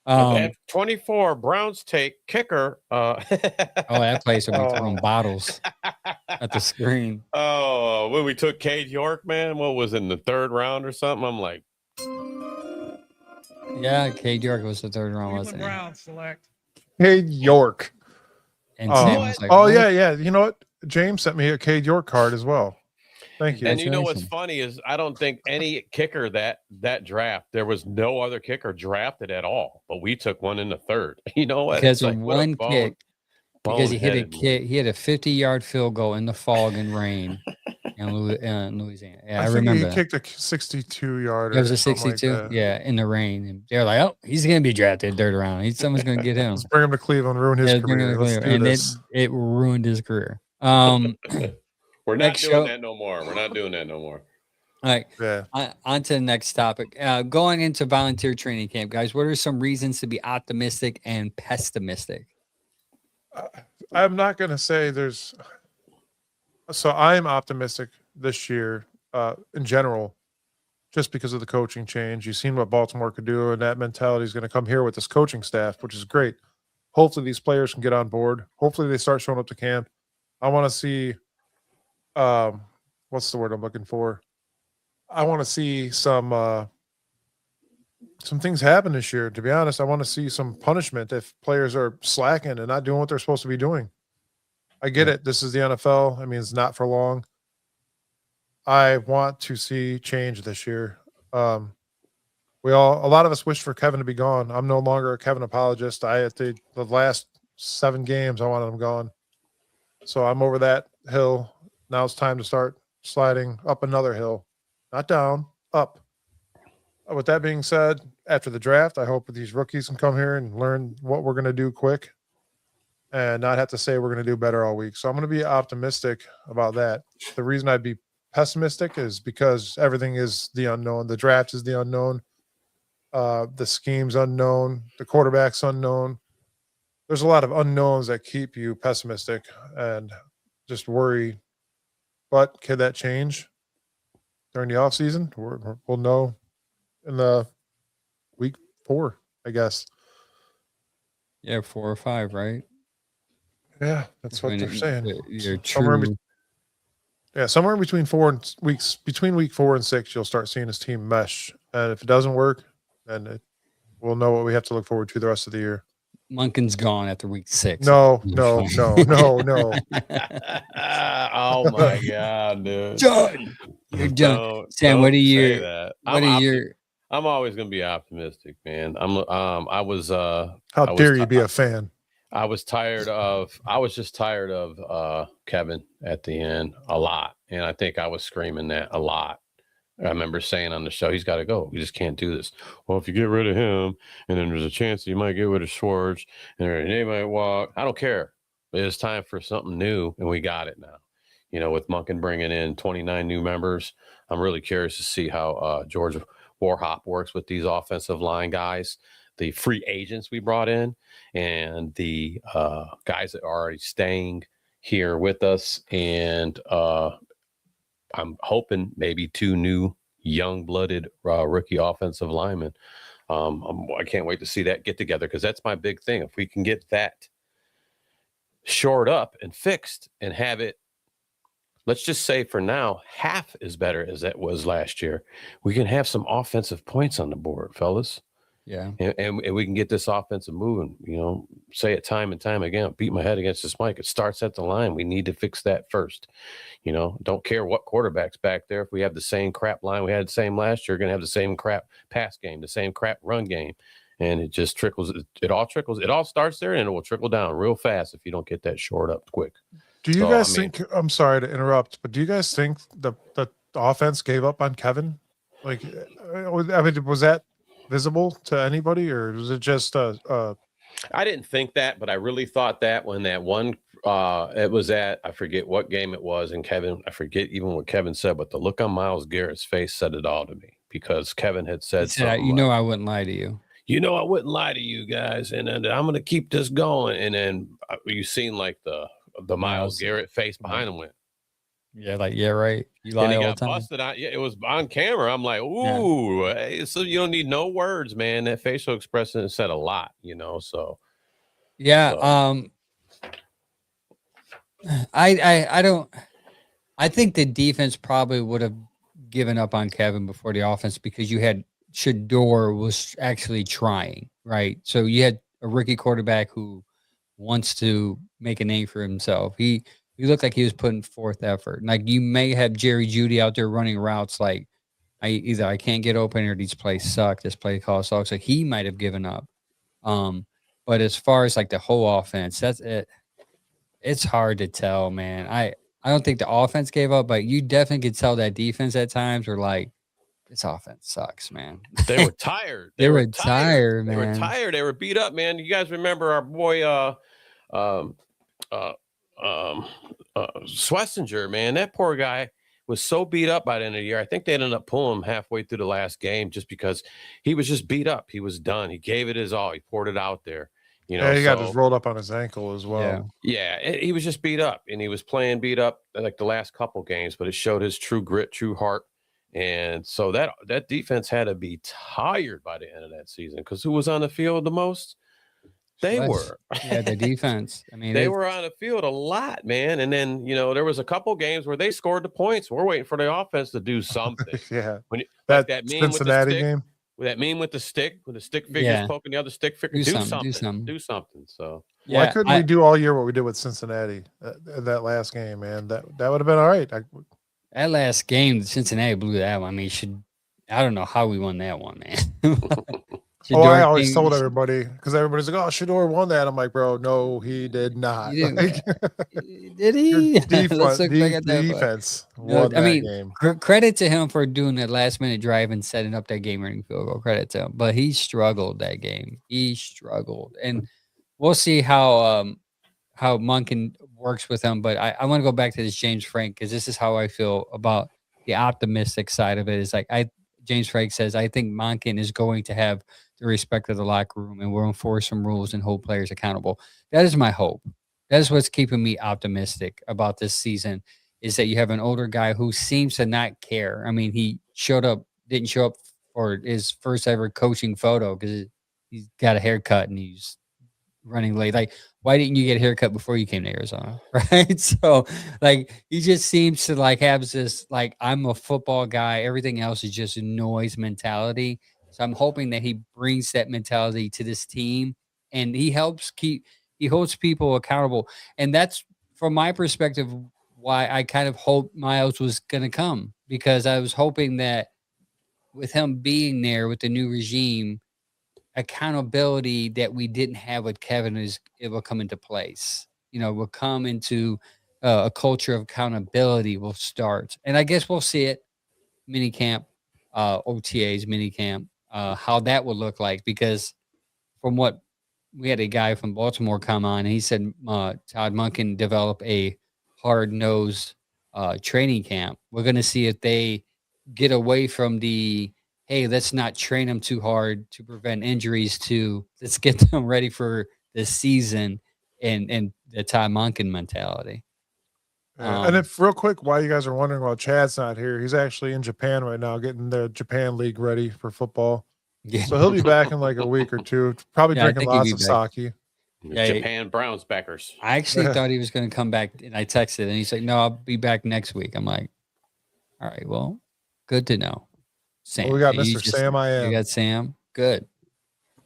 24 Browns take kicker. That place will be throwing bottles at the screen. Oh, when we took Cade York, man, what was it, in the 3rd round or something? I'm like, yeah, Cade York was the 3rd round, wasn't it? Browns select Cade York. And Sam was like, yeah. You know what? James sent me a Cade York card as well. Thank you. And you know what's funny is I don't think any kicker that draft, there was no other kicker drafted at all, but we took one in the 3rd. You know what? Because of one kick, because he hit a kick, he had a 50-yard field goal in the fog and rain in Louisiana. Yeah, I remember. He kicked a 62-yarder. It was a 62. Yeah, in the rain. And they're like, "Oh, he's gonna be drafted 3rd round. Someone's gonna get him. Let's bring him to Cleveland, ruin his career. And it ruined his career. We're not doing that no more. All right. Yeah. On to the next topic. Going into volunteer training camp, guys, what are some reasons to be optimistic and pessimistic? I'm not going to say there's. So I am optimistic this year in general, just because of the coaching change. You've seen what Baltimore could do, and that mentality is going to come here with this coaching staff, which is great. Hopefully these players can get on board. Hopefully they start showing up to camp. I want to see. What's the word I'm looking for? I want to see some things happen this year. To be honest, I want to see some punishment if players are slacking and not doing what they're supposed to be doing. I get it. This is the NFL. I mean, it's not for long. I want to see change this year. A lot of us wish for Kevin to be gone. I'm no longer a Kevin apologist. At the last 7 games, I wanted him gone. So I'm over that hill. Now it's time to start sliding up another hill, not down, up. With that being said, after the draft, I hope these rookies can come here and learn what we're going to do quick and not have to say we're going to do better all week. So I'm going to be optimistic about that. The reason I'd be pessimistic is because everything is the unknown. The draft is the unknown. The scheme's unknown. The quarterback's unknown. There's a lot of unknowns that keep you pessimistic and just worry. But can that change during the offseason? We'll know in the week 4, I guess. Yeah, 4 or 5, right? Yeah, that's what they're saying. Somewhere in between 4 and weeks, between week 4 and 6, you'll start seeing his team mesh. And if it doesn't work, then we'll know what we have to look forward to the rest of the year. Munkin's gone after week 6. No. Oh my God, dude! Done. You're done. Sam, what are you? I'm always gonna be optimistic, man. How dare you be a fan? I was just tired of Kevin at the end a lot, and I think I was screaming that a lot. I remember saying on the show, he's got to go. We just can't do this. Well, if you get rid of him, and then there's a chance that you might get rid of Schwartz, and they might walk. I don't care. It's time for something new, and we got it now. You know, with Munkin bringing in 29 new members, I'm really curious to see how George Warhop works with these offensive line guys, the free agents we brought in, and the guys that are already staying here with us, and I'm hoping maybe 2 new young-blooded rookie offensive linemen. I can't wait to see that get together, because that's my big thing. If we can get that shored up and fixed and have it, let's just say for now, half as better as that was last year, we can have some offensive points on the board, fellas. Yeah. And we can get this offensive moving. Say it time and time again, beat my head against this mic. It starts at the line. We need to fix that first. Don't care what quarterback's back there. If we have the same crap line we had the same last year, we're going to have the same crap pass game, the same crap run game. And it just trickles. It all trickles. It all starts there, and it will trickle down real fast if you don't get that shored up quick. Do you guys think, I'm sorry to interrupt, but do you guys think the offense gave up on Kevin? Like, was that visible to anybody, or was it just I didn't think that, but I really thought that when that one it was at, I forget what game it was, and Kevin, I forget even what Kevin said, but the look on Myles Garrett's face said it all to me, because Kevin had said something I wouldn't lie to you. I wouldn't lie to you guys, and then I'm going to keep this going. And then you seen like the Myles Garrett face behind him went. Yeah, like, yeah, right. You lie all the time. Busted out. Yeah, it was on camera. I'm like, ooh. Yeah. So you don't need no words, man. That facial expression said a lot, so. Yeah. So. I think the defense probably would have given up on Kevin before the offense, because you had Shador was actually trying, right? So you had a rookie quarterback who wants to make a name for himself. He looked like he was putting forth effort. Like, you may have Jerry Jeudy out there running routes like, I can't get open, or these plays suck. This play call sucks. Like, he might have given up. But as far as like the whole offense, that's it. It's hard to tell, man. I don't think the offense gave up, but you definitely could tell that defense at times were like, this offense sucks, man. They were tired. They were tired, man. They were tired. They were beat up, man. You guys remember our boy Schlesinger, man? That poor guy was so beat up by the end of the year. I think they ended up pulling him halfway through the last game just because he was just beat up. He was done. He gave it his all. He poured it out there. He got just rolled up on his ankle as well. Yeah, he was just beat up, and he was playing beat up like the last couple games, but it showed his true grit, true heart. And so that defense had to be tired by the end of that season, because who was on the field the most? They were. Yeah, the defense. I mean, they were on the field a lot, man. And then, there was a couple games where they scored the points. We're waiting for the offense to do something. Yeah. That meme Cincinnati game. That meme with the stick figures poking the other stick figure. Do something. So why couldn't we do all year what we did with Cincinnati that last game, man? That would have been all right. That last game, Cincinnati blew that one. I mean, I don't know how we won that one, man. I always told everybody, because everybody's like, "Oh, Shador won that." I'm like, "Bro, no, he did not." Did he? Defense won that game. Credit to him for doing that last-minute drive and setting up that game-winning field goal. Credit to him, but he struggled that game. He struggled, and we'll see how Monken works with him. But I want to go back to this James Frank, because this is how I feel about the optimistic side of it. Is like James Frank says, I think Monken is going to have the respect of the locker room, and we'll enforce some rules and hold players accountable. That is my hope. That is what's keeping me optimistic about this season, is that you have an older guy who seems to not care. I mean, he didn't show up for his first ever coaching photo because he's got a haircut and he's running late. Like, why didn't you get a haircut before you came to Arizona? Right. So like, he just seems to like have this, like, I'm a football guy. Everything else is just a noise mentality. So I'm hoping that he brings that mentality to this team, and he holds people accountable. And that's, from my perspective, why I kind of hope Myles was going to come, because I was hoping that with him being there with the new regime, accountability that we didn't have with Kevin it will come into place. Will come into a culture of accountability will start. And I guess we'll see it mini camp, OTAs, mini camp, how that would look like, because from what we had a guy from Baltimore come on, and he said Todd Monken develop a hard-nosed training camp. We're going to see if they get away from the, hey, let's not train them too hard to prevent injuries, to let's get them ready for this season, and the Todd Monken mentality. And if real quick, while you guys are wondering why Chad's not here, he's actually in Japan right now getting the Japan League ready for football. Yeah. So he'll be back in like a week or two, probably drinking lots of sake. Yeah, Japan Browns backers. I actually thought he was going to come back, and I texted, and he's like, "No, I'll be back next week." I'm like, "All right, well, good to know." Sam, well, we got Mr. Sam. You got Sam. Good.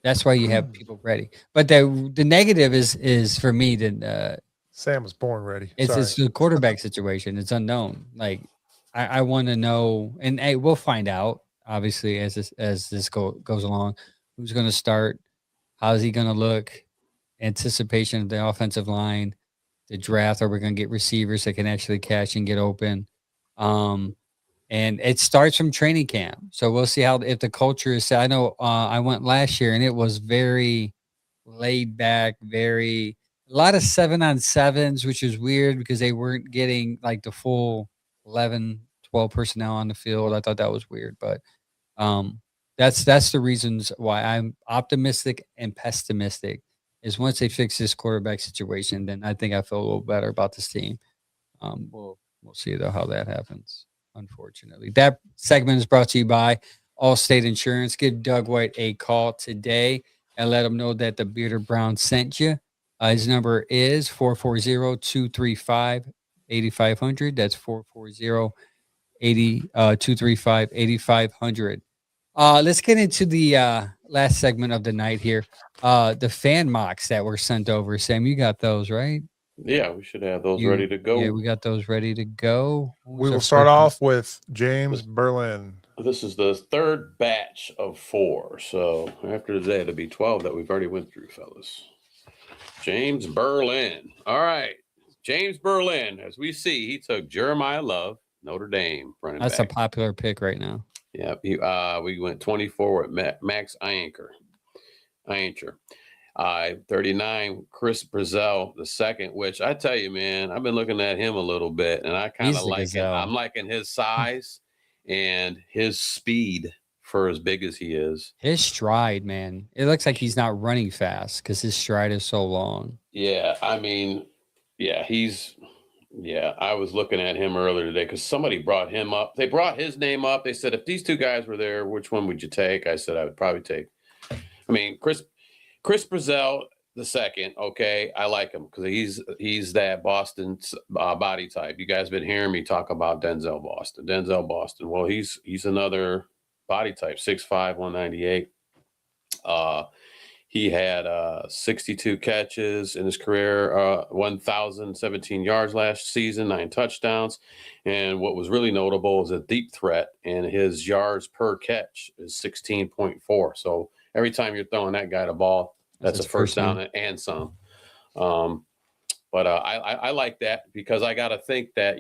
That's why you have people ready. But the negative is for me that Sam was born ready. It's the quarterback situation. It's unknown. Like I want to know, and hey, we'll find out obviously as this goes along. Who's going to start? How's he going to look? Anticipation of the offensive line, the draft. Are we going to get receivers that can actually catch and get open? And it starts from training camp. So we'll see if the culture is set. I know I went last year and it was very laid back, a lot of 7-on-7s, which is weird because they weren't getting like the full 11, 12 personnel on the field. I thought that was weird, but that's the reasons why I'm optimistic and pessimistic. Is once they fix this quarterback situation, then I think I feel a little better about this team. We'll see though how that happens. Unfortunately, that segment is brought to you by Allstate Insurance. Give Doug White a call today and let him know that the Bearded Brown sent you. His number is 440-235-8500. That's 440-235-8500. Let's get into the last segment of the night here. The fan mocks that were sent over. Sam, you got those, right? Yeah, we should have those ready to go. Yeah, we got those ready to go. We will start off with James Berlin. This is the third batch of 4. So after today, it'll be 12 that we've already went through, fellas. James Berlin. All right. James Berlin, as we see, he took Jeremiah Love, Notre Dame running back. That's a popular pick right now. Yeah, we went 24 with Max Ianker. 39, Chris Brazell the second, which I tell you, man, I've been looking at him a little bit, and I kind of like it. I'm liking his size and his speed for as big as he is. His stride, man, it looks like he's not running fast because his stride is so long. Yeah, I mean, I was looking at him earlier today because somebody brought him up. They brought his name up. They said, if these two guys were there, which one would you take? I said, I would probably take, Chris Brazell the second. Okay, I like him because he's that Boston body type. You guys been hearing me talk about Denzel Boston. Well, he's another body type, 6'5", 198. He had 62 catches in his career, 1,017 yards last season, 9 touchdowns. And what was really notable is a deep threat, and his yards per catch is 16.4. So every time you're throwing that guy the ball, that's a first down and some. But I like that because I got to think that,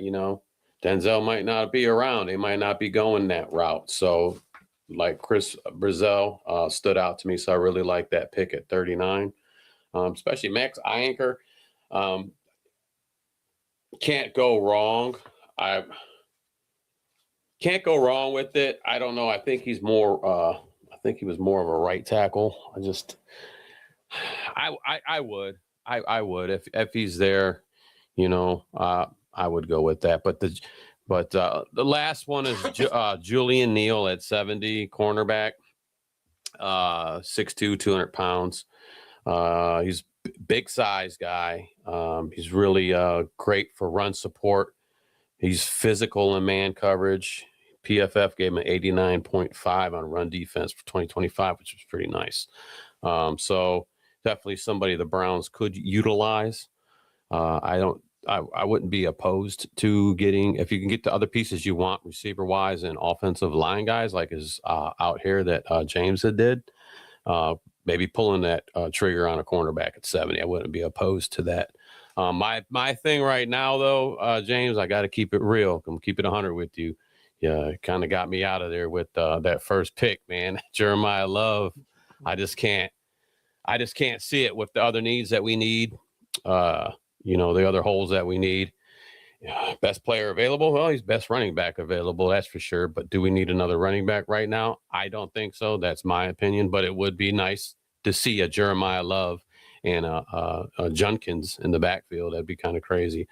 Denzel might not be around. They might not be going that route. So like Chris Brazell stood out to me. So I really like that pick at 39, especially Max Ianker. Can't go wrong. I can't go wrong with it. I don't know. I think he's more, I think he was more of a right tackle. I would if he's there, I would go with that. But the last one is Julian Neal at 70, cornerback, 6'2", 200 pounds. He's big size guy. He's really great for run support. He's physical in man coverage. PFF gave him an 89.5 on run defense for 2025, which was pretty nice. So definitely somebody the Browns could utilize. I wouldn't be opposed to getting, if you can get the other pieces you want, receiver wise and offensive line guys like is out here that James did. Maybe pulling that trigger on a cornerback at 70. I wouldn't be opposed to that. My thing right now, though, James, I got to keep it real. I'm keep it 100 with you. Yeah, it kind of got me out of there with that first pick, man. Jeremiah Love. I just can't see it with the other needs that we need. The other holes that we need. Best player available? Well, he's best running back available, that's for sure. But do we need another running back right now? I don't think so. That's my opinion. But it would be nice to see a Jeremiah Love and a Junkins in the backfield. That'd be kind of crazy.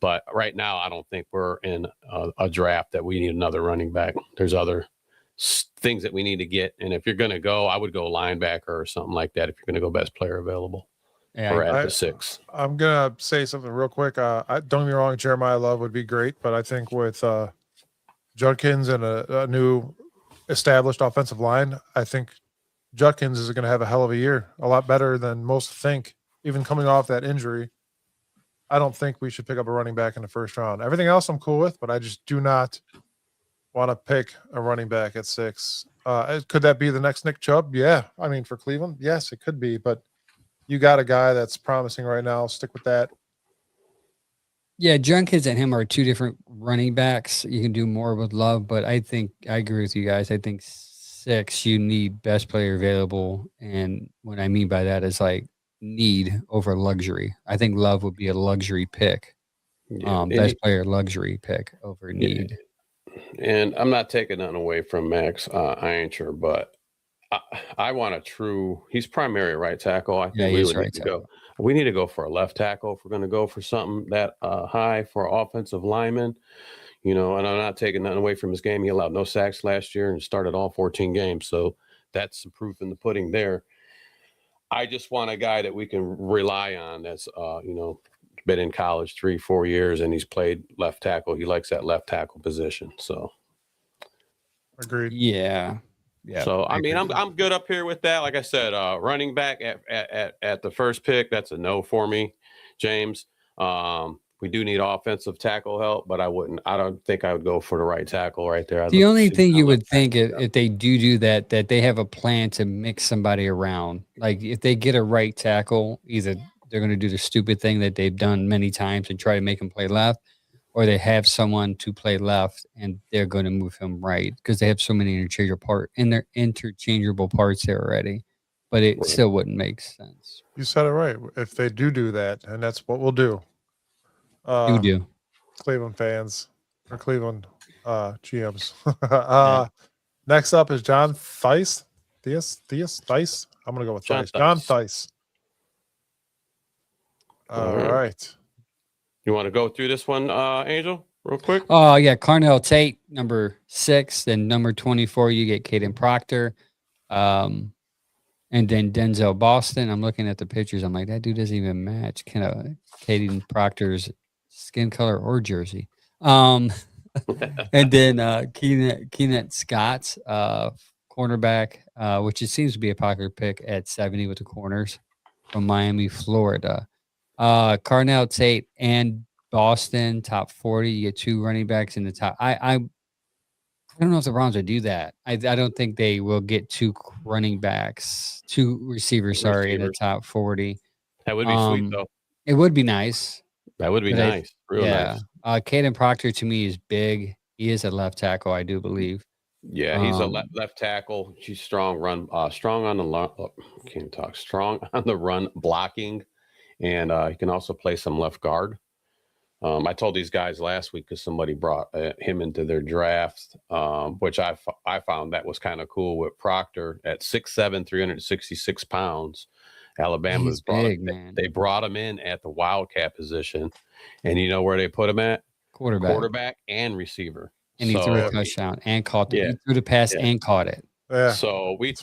But right now, I don't think we're in a draft that we need another running back. There's other things that we need to get. And if you're going to go, I would go linebacker or something like that if you're going to go best player available. Yeah, or at the 6. I'm going to say something real quick. Don't get me wrong, Jeremiah Love would be great, but I think with Judkins and a new established offensive line, I think Judkins is going to have a hell of a year, a lot better than most think, even coming off that injury. I don't think we should pick up a running back in the first round. Everything else I'm cool with, but I just do not want to pick a running back at 6. Could that be the next Nick Chubb? Yeah. I mean, for Cleveland, yes, it could be, but you got a guy that's promising right now. Stick with that. Yeah, Junkins and him are two different running backs. You can do more with Love, but I think I agree with you guys. I think 6, you need best player available. And what I mean by that is like need over luxury. I think Love would be a luxury pick. Best player luxury pick over need. And I'm not taking nothing away from Max Ironshire, but I want a true. He's primary right tackle. I think we would need to go. We need to go for a left tackle if we're going to go for something that high for offensive lineman. And I'm not taking nothing away from his game. He allowed no sacks last year and started all 14 games. So that's some proof in the pudding there. I just want a guy that we can rely on that's, been in college 3-4 years and he's played left tackle. He likes that left tackle position. So. Agreed. Yeah. Yeah. So, I mean, I'm good up here with that. Like I said, running back at the first pick, that's a no for me, James. We do need offensive tackle help, but I don't think I would go for the right tackle right there. The only thing you would think if they do that they have a plan to mix somebody around. Like if they get a right tackle, either they're going to do the stupid thing that they've done many times and try to make him play left, or they have someone to play left and they're going to move him right because they have so many interchangeable parts there already. But it still wouldn't make sense. You said it right. If they do that, and that's what we'll do. Do Cleveland fans or Cleveland GMs. Next up is John Theis. Theis. I'm going to go with Theis. John Theis. All right. You want to go through this one, Angel, real quick? Oh, yeah. Carnell Tate, number 6. Then number 24, you get Caden Proctor. And then Denzel Boston. I'm looking at the pictures. I'm like, that dude doesn't even match Caden Proctor's skin color or jersey. And then Keenan Scott, cornerback, which it seems to be a popular pick at 70 with the corners from Miami, Florida. Carnell Tate and Boston, top 40. You get 2 running backs in the top. I don't know if the Browns would do that. I don't think they will get 2 receivers, in the top 40. That would be sweet, though. It would be nice. That would be nice. Real nice. Caden Proctor to me is big. He is a left tackle, I do believe. Yeah, he's a left tackle. He's strong on the run blocking. And he can also play some left guard. I told these guys last week because somebody brought him into their draft, which I found that was kind of cool with Proctor at 6'7", 366 pounds. Alabama's big, man. They brought him in at the wildcat position. And you know where they put him at? Quarterback and receiver. And he threw a touchdown and caught it. Yeah. He threw the pass and caught it. Yeah. So we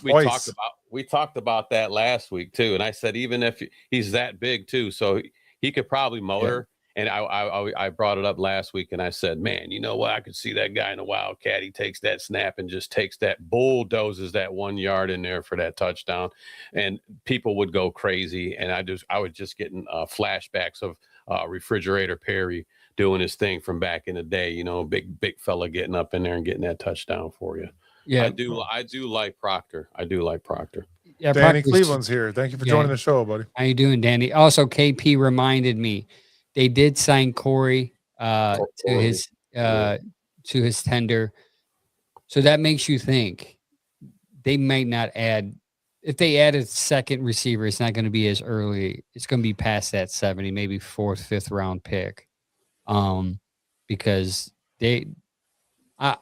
talked about that last week too, and I said even if he's that big too, so he could probably motor. Yeah. And I brought it up last week, and I said, man, you know what? I could see that guy in a Wildcat. He takes that snap and just takes that bulldozes that 1 yard in there for that touchdown, and people would go crazy. And I was just getting flashbacks of Refrigerator Perry doing his thing from back in the day. Big fella getting up in there and getting that touchdown for you. Yeah, I do like Proctor. Yeah, Danny Cleveland's here. Thank you for joining the show, buddy. How you doing, Danny? Also, KP reminded me they did sign Corey to his tender, so that makes you think they might not add. If they add a second receiver, it's not going to be as early. It's going to be past that 70, maybe 4th, 5th round pick, because I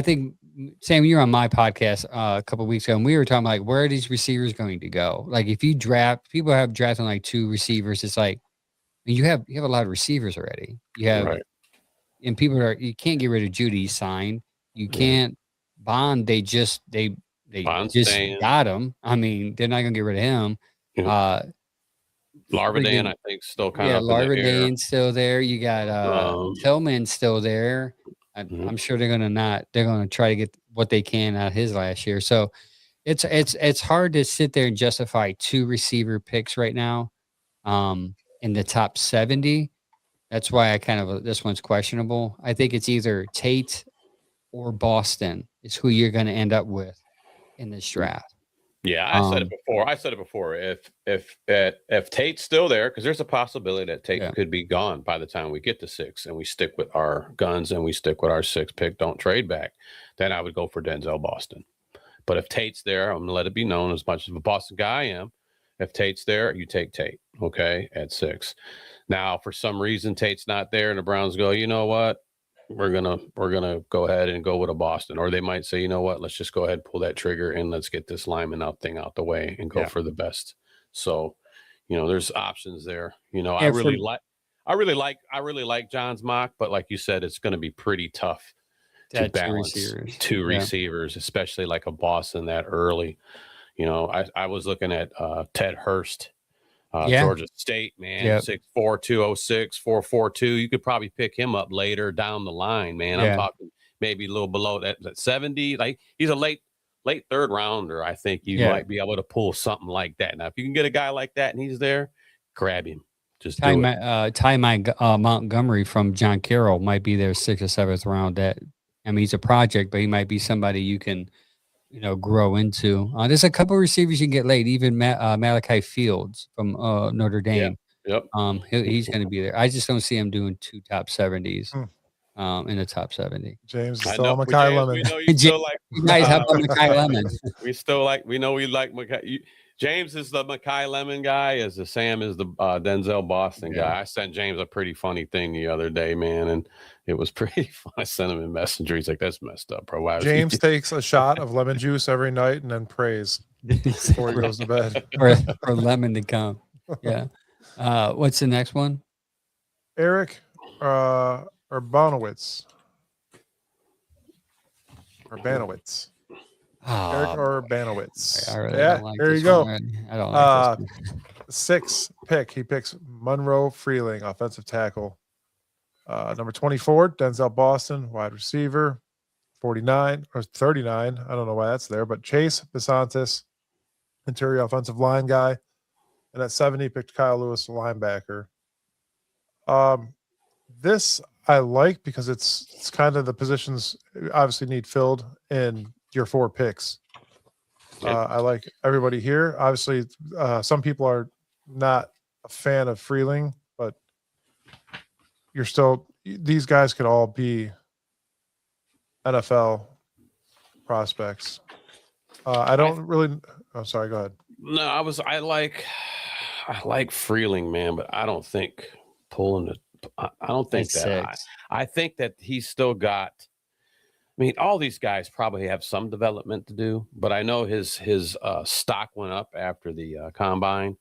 think. Sam, you were on my podcast a couple of weeks ago, and we were talking like, where are these receivers going to go? Like, if you draft, people have drafted like 2 receivers. It's like You have a lot of receivers already. You have, Right. and you can't get rid of Judy signed. You can't Bond. They just staying. got him. I mean, they're not gonna get rid of him. Yeah. Larvadan, I think, still kind of up in the air. Larvadan's still there. You got Tillman's still there. I'm sure they're gonna try to get what they can out of his last year. So it's hard to sit there and justify 2 receiver picks right now in the top 70. That's why this one's questionable. I think it's either Tate or Boston is who you're going to end up with in this draft. Yeah, I said it before. If Tate's still there, because there's a possibility that Tate could be gone by the time we get to 6, and we stick with our guns and we stick with our 6 pick, don't trade back, then I would go for Denzel Boston. But if Tate's there, I'm going to let it be known, as much as a Boston guy I am, if Tate's there, you take Tate, okay, at 6. Now, for some reason, Tate's not there, and the Browns go, you know what? We're gonna go ahead and go with a Boston, or they might say, you know what? Let's just go ahead and pull that trigger and let's get this lineman out the way and go for the best. So, there's options there. I really like John's mock, but like you said, it's going to be pretty tough to balance two receivers, especially like a Boston that early. I was looking at Ted Hurst. Georgia State, man, 6'4", 206, 4.42. You could probably pick him up later down the line, man. I'm talking maybe a little below that 70. Like, he's a late 3rd rounder. I think you might be able to pull something like that. Now, if you can get a guy like that and he's there, grab him. Just Ty Montgomery from John Carroll might be their 6th or 7th round. He's a project, but he might be somebody you can grow into. There's a couple of receivers you can get late. Even Malachi Fields from Notre Dame. Yep. He's going to be there. I just don't see him doing 2 top 70s in the top 70. James is still on Makai Lemon. We know you still like. You guys have on Makai Lemon. We know we like Makai. James is the Makai Lemon guy. Sam is the Denzel Boston guy. I sent James a pretty funny thing the other day, man, and it was pretty fun. I sent him a messenger. He's like, "That's messed up, bro." Why James takes a shot of lemon juice every night and then prays before he goes to bed. for lemon to come. Yeah. What's the next one? Eric Urbanowitz. Urbanowitz. Eric Urbanowitz. There you go. I don't like this one. 6 pick. He picks Monroe Freeling, offensive tackle. Number 24, Denzel Boston, wide receiver. 49 or 39. I don't know why that's there, but Chase Besantis, interior offensive line guy. And at 70, he picked Kyle Lewis, linebacker. This I like because it's kind of the positions you obviously need filled in your 4 picks. I like everybody here. Obviously, some people are not a fan of Freeling, but these guys could all be NFL prospects. I don't really. Oh, sorry. Go ahead. No, I like Freeling, man, but I don't think pulling the. I don't think that. I think that he's still got. I mean, all these guys probably have some development to do, but I know his stock went up after the combine.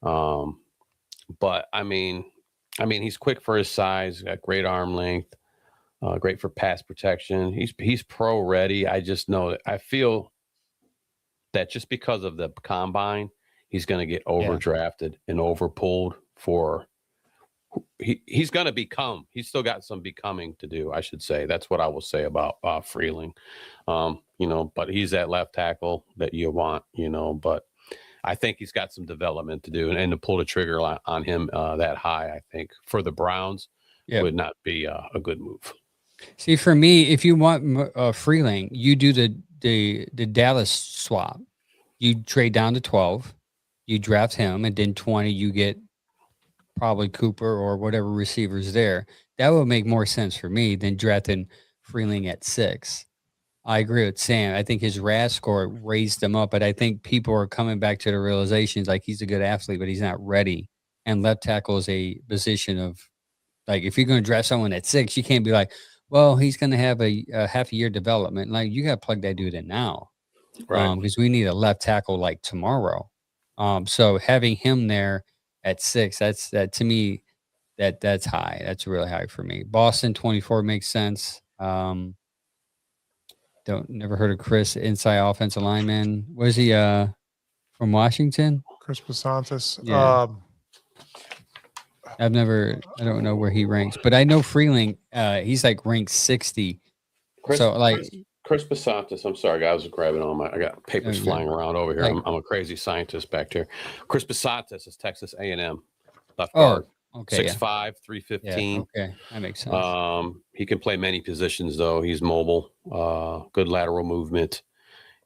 But I mean, he's quick for his size, got great arm length, great for pass protection. He's pro ready. I just know that I feel that just because of the combine, he's going to get overdrafted and overpulled for. He's going to become. He's still got some becoming to do, I should say. That's what I will say about Freeling. But he's that left tackle that you want, but I think he's got some development to do, and to pull the trigger on him that high, I think for the Browns would not be a good move. See, for me, if you want Freeling, you do the Dallas swap. You trade down to 12, you draft him, and then 20 you get probably Cooper or whatever receivers there. That would make more sense for me than drafting Freeling at 6. I agree with Sam. I think his RAS score raised him up, but I think people are coming back to the realizations like he's a good athlete, but he's not ready. And left tackle is a position of, like, if you're going to draft someone at 6, you can't be like, well, he's going to have a half a year development. Like, you got to plug that dude in now, right? Because we need a left tackle like tomorrow. So having him there at 6, that to me, that's high. That's really high for me. Boston 24 makes sense. Never heard of Chris, inside offensive lineman. Was he from Washington? Chris Pasantis. Yeah. I don't know where he ranks, but I know Freeling, he's like ranked 60. Chris Pasantis. I'm sorry, guys. I was grabbing I got papers flying around over here. I'm a crazy scientist back there. Chris Pasantis is Texas A&M left guard. Okay. 6'5", 315. Yeah, okay. That makes sense. He can play many positions though. He's mobile, good lateral movement,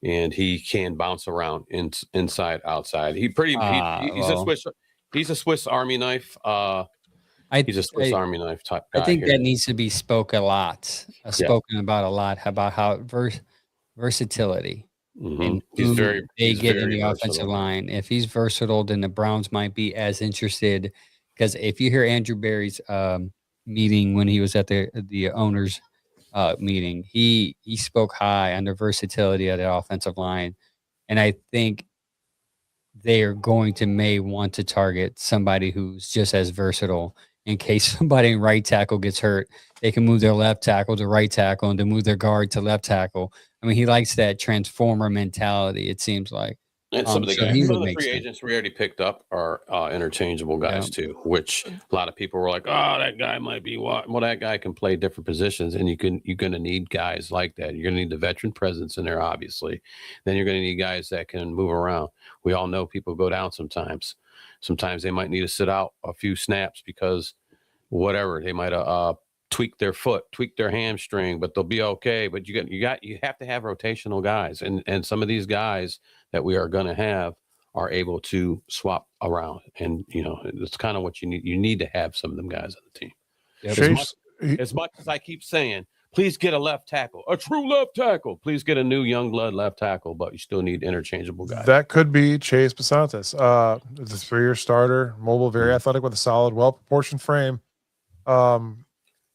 and he can bounce around inside, outside. He's a Swiss Army knife. He's a Swiss Army knife type guy. I think that needs to be spoken about a lot about how versatility. Mm-hmm. And he's in very the offensive line. If he's versatile, then the Browns might be as interested. Because if you hear Andrew Berry's meeting when he was at the owners meeting, he spoke high on the versatility of the offensive line, and I think they are going to may want to target somebody who's just as versatile. In case somebody in right tackle gets hurt, they can move their left tackle to right tackle and to move their guard to left tackle. I mean, he likes that transformer mentality, it seems like. And some of the free agents we already picked up are interchangeable guys too, which a lot of people were like, oh, that guy might be what? Well, that guy can play different positions, and you're going to need guys like that. You're going to need the veteran presence in there, obviously. Then you're going to need guys that can move around. We all know people go down sometimes. Sometimes they might need to sit out a few snaps because whatever, they might tweak their foot, tweak their hamstring, but they'll be okay. But you have to have rotational guys, and some of these guys that we are going to have are able to swap around, and it's kind of what you need. You need to have some of them guys on the team. Yep. As much as I keep saying, please get a left tackle, a true left tackle. Please get a new young blood left tackle, but you still need interchangeable guys. That could be Chase Pasantis, the 3-year starter, mobile, very athletic with a solid, well-proportioned frame.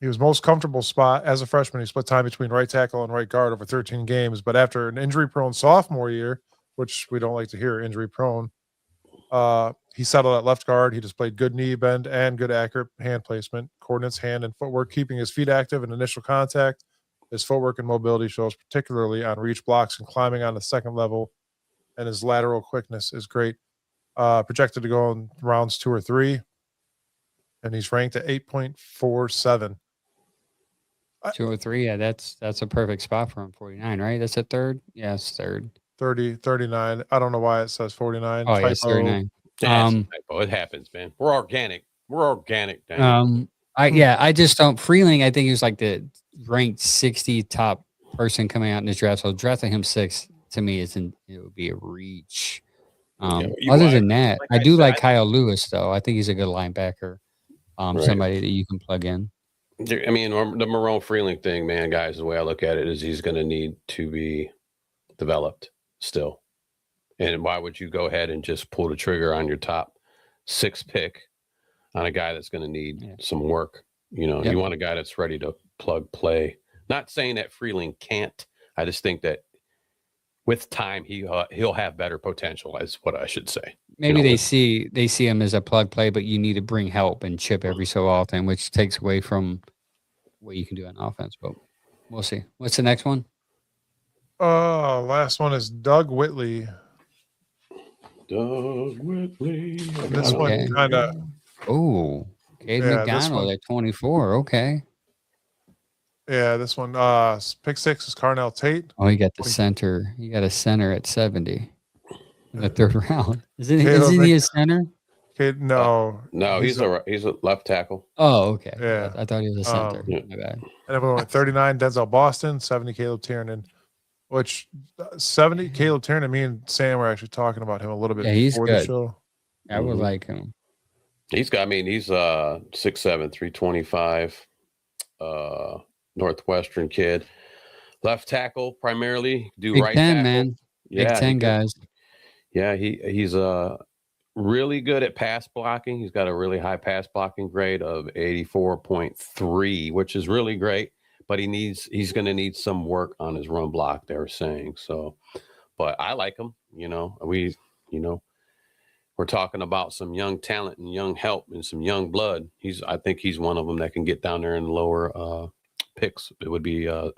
He was most comfortable spot as a freshman. He split time between right tackle and right guard over 13 games, but after an injury-prone sophomore year, which we don't like to hear, injury-prone, he settled at left guard. He displayed good knee bend and good accurate hand placement, coordinates, hand, and footwork, keeping his feet active in initial contact. His footwork and mobility shows particularly on reach blocks and climbing on the second level, and his lateral quickness is great. Projected to go in rounds 2 or 3, and he's ranked at 8.47. 2 or 3, yeah, that's a perfect spot for him. 49, right? That's a third. Yes, third. 39. I don't know why it says 49. Oh, yes, 39. Typo. It happens, man. We're organic. Dan. I just don't. Freeling, I think he was like the ranked 60 top person coming out in this draft. So drafting him 6 to me it would be a reach. Other than that, I do like Kyle Lewis though. I think he's a good linebacker. Somebody that you can plug in. I mean, the Marone Freeling thing, man, guys, the way I look at it is he's going to need to be developed still. And why would you go ahead and just pull the trigger on your top 6 pick on a guy that's going to need some work? You want a guy that's ready to plug play. Not saying that Freeling can't. I just think that with time, he'll have better potential, is what I should say. Maybe they see him as a plug play, but you need to bring help and chip every so often, which takes away from what you can do on offense. But we'll see. What's the next one? Last one is Doug Whitley. This one kind of. Oh, Cade McDonald at 24. Okay. Yeah, this one. Pick 6 is Carnell Tate. Oh, he got the center. He got a center at 70 in the 3rd round. Isn't he a center? No, he's a left tackle. Oh, okay. Yeah, I thought he was a center. My bad. And everyone went 39. Denzel Boston, 70. Caleb Tiernan. Which 70 Caleb Tiernan. Me and Sam were actually talking about him a little bit. Yeah, he's before good. The show. I would like him. He's 6'7", 325. Northwestern kid, left tackle primarily. Big right 10, tackle. Man. Big 10 guys. Yeah, he's really good at pass blocking. He's got a really high pass blocking grade of 84.3, which is really great. But he's going to need some work on his run block. They're saying so, but I like him. We we're talking about some young talent and young help and some young blood. I think he's one of them that can get down there and lower picks. It would be a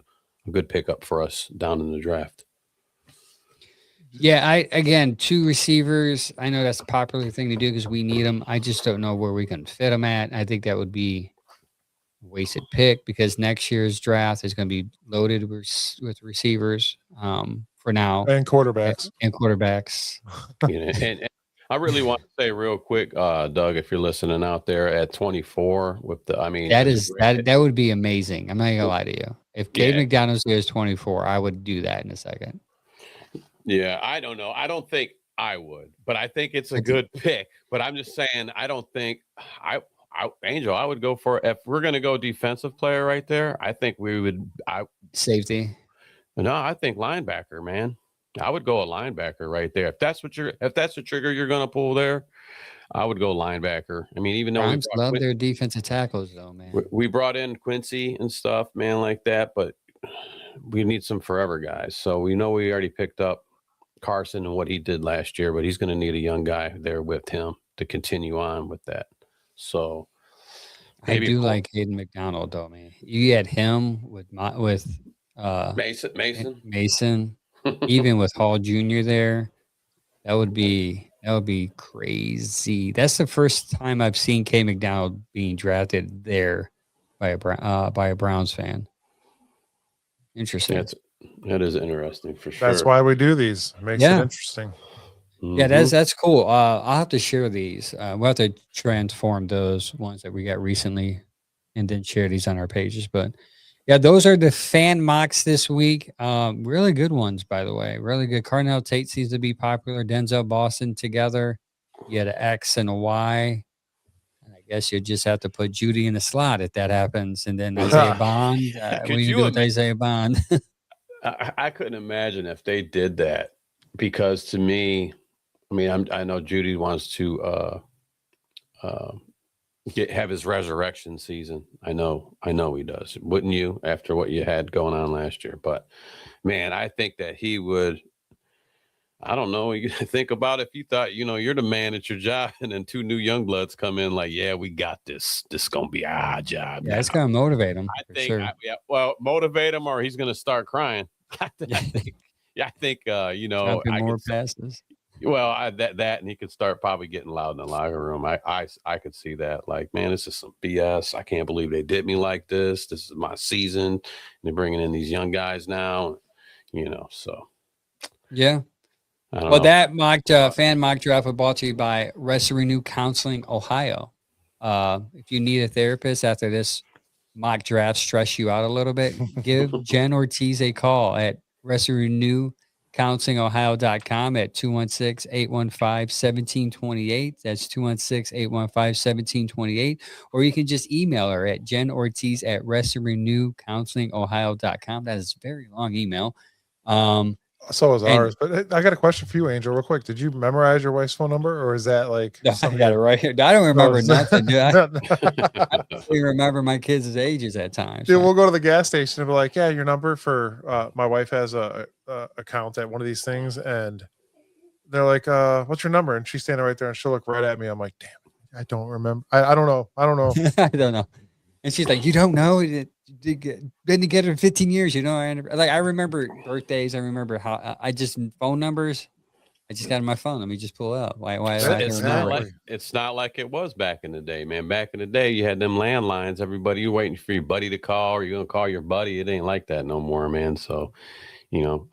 good pickup for us down in the draft. Yeah, again, 2 receivers. I know that's a popular thing to do because we need them. I just don't know where we can fit them at. I think that would be a wasted pick because next year's draft is going to be loaded with receivers for now. And quarterbacks. And quarterbacks. And I really want to say real quick, Doug, if you're listening out there at 24 with that would be amazing. I'm not gonna lie to you. If Cade McDonald's there is 24, I would do that in a second. Yeah, I don't know. I don't think I would, but I think it's a good pick. But I'm just saying, I don't think Angel, I would go for, if we're going to go defensive player right there, I think we would. Safety. No, I think linebacker, man. I would go a linebacker right there. If that's the trigger you're going to pull there, I would go linebacker. I mean, even though Browns love their defensive tackles, though, man. We brought in Quincy and stuff, man, like that, but we need some forever guys. So we know we already picked up Carson and what he did last year, but he's going to need a young guy there with him to continue on with that. So I do like Hayden McDonald, though, man. You had him with Mason, even with Hall Jr. there. That would be crazy. That's the first time I've seen K. McDonald being drafted there by a Browns fan. Interesting. That is interesting for sure. That's why we do these. It makes it interesting. Mm-hmm. Yeah, that's cool. I'll have to share these. We'll have to transform those ones that we got recently and then share these on our pages. But yeah, those are the fan mocks this week. Really good ones, by the way. Really good. Cardinal Tate seems to be popular. Denzel Boston together. You had an X and a Y. And I guess you just have to put Judy in the slot if that happens. And then Isaiah Bond. What do you do with Isaiah Bond? I couldn't imagine if they did that, because to me, I mean, I know Judy wants to have his resurrection season. I know he does. Wouldn't you, after what you had going on last year? But man, I think that he would. I don't know. You think about if you thought, you're the man at your job, and then 2 new young bloods come in like, yeah, we got this. This is gonna be our job. Yeah, it's gonna motivate him. I think. Sure. Motivate him, or he's gonna start crying. I think. More passes. Well, that and he could start probably getting loud in the locker room. I could see that. Like, man, this is some BS. I can't believe they did me like this. This is my season. And they're bringing in these young guys now. So yeah. That fan mock draft was brought to you by Rest Renew Counseling, Ohio. If you need a therapist after this mock draft stress you out a little bit, give Jen Ortiz a call at Rest Renew CounselingOhio.com at 216-815-1728. That's 216-815-1728. Or you can just email her at JenOrtiz at RestRenewCounselingOhio.com. That is a very long email. So is ours. But I got a question for you, Angel, real quick. Did you memorize your wife's phone number, or is that like? No, I got it right here. I don't remember nothing. Dude. I don't even remember my kids' ages at times. Dude, we'll go to the gas station and be like, "Yeah, your number for my wife has a account at one of these things," and they're like, "What's your number?" And she's standing right there, and she'll look right at me. I'm like, "Damn, I don't remember. I don't know. I don't know. I don't know." And she's like, "You don't know? Been together 15 years, I remember birthdays. I remember how phone numbers. I just got in my phone. Let me just pull it up. Why it's not like it was back in the day, man. Back in the day, you had them landlines. Everybody, you're waiting for your buddy to call, or you're gonna call your buddy. It ain't like that no more, man. So, you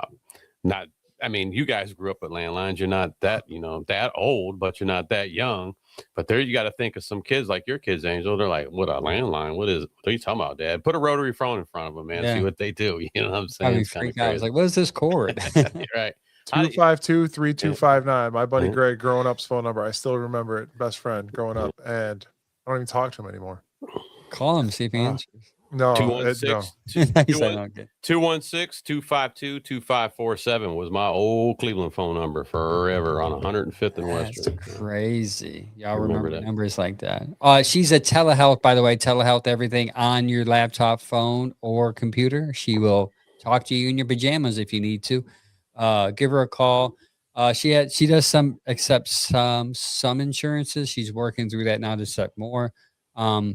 guys grew up with landlines. You're not that, that old, but you're not that young. But there, you got to think of some kids like your kids, Angel. They're like, "What, a landline? What are you talking about, Dad? Put a rotary phone in front of them, man. See what they do." You know what I'm saying? I was like, "What is this cord?" Right. 252-3259. My buddy Greg, growing up's phone number. I still remember it. Best friend growing up, and I don't even talk to him anymore. Call him, see if he answers. No, 216-252-2547 was my old Cleveland phone number forever on 105th and Western. That's crazy. Y'all remember numbers like that. She's a telehealth, by the way, telehealth everything on your laptop, phone, or computer. She will talk to you in your pajamas if you need to. Give her a call. She does accept some insurances. She's working through that now to accept more.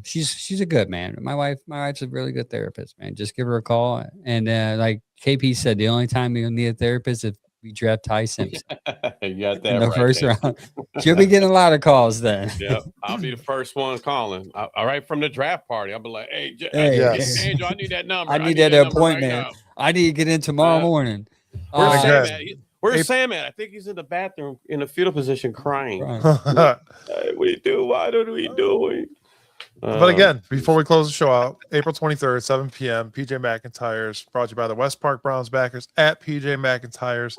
She's a good man. My wife's a really good therapist, man. Just give her a call. And like KP said, the only time you'll need a therapist if we draft Ty Simpson You got that in the right, first Dave. round. She'll be getting a lot of calls then. Yep, I'll be the first one calling. All right, from the draft party, I'll be like, "Hey, Yes. Angel, I need that number. I need that that number appointment. right now." I need to get in tomorrow morning. Where's Sam again, at? Where's Sam at? I think he's in the bathroom in a fetal position crying. We do. Why don't we do it? But again, before we close the show out, April 23rd, 7 p.m., PJ McIntyre's, brought to you by the West Park Browns backers at PJ McIntyre's.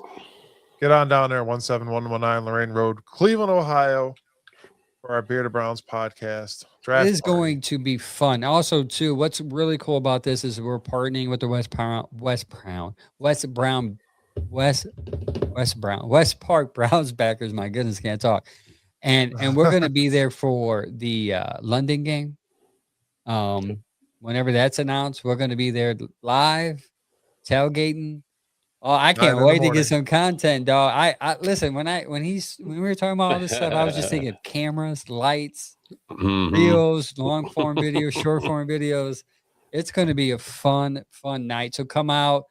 Get on down there, 17119 Lorraine Road, Cleveland, Ohio, for our Bearded Browns podcast. It is going to be fun. Also, too, what's really cool about this is we're partnering with the West Park Browns backers. My goodness, can't talk. And we're going to be there for the London game. Whenever that's announced, we're going to be there live, tailgating. Oh, I can't wait to get some content, dog. I listen, when we were talking about all this stuff, I was just thinking cameras, lights, reels, long form videos, short form videos. It's going to be a fun night. So come out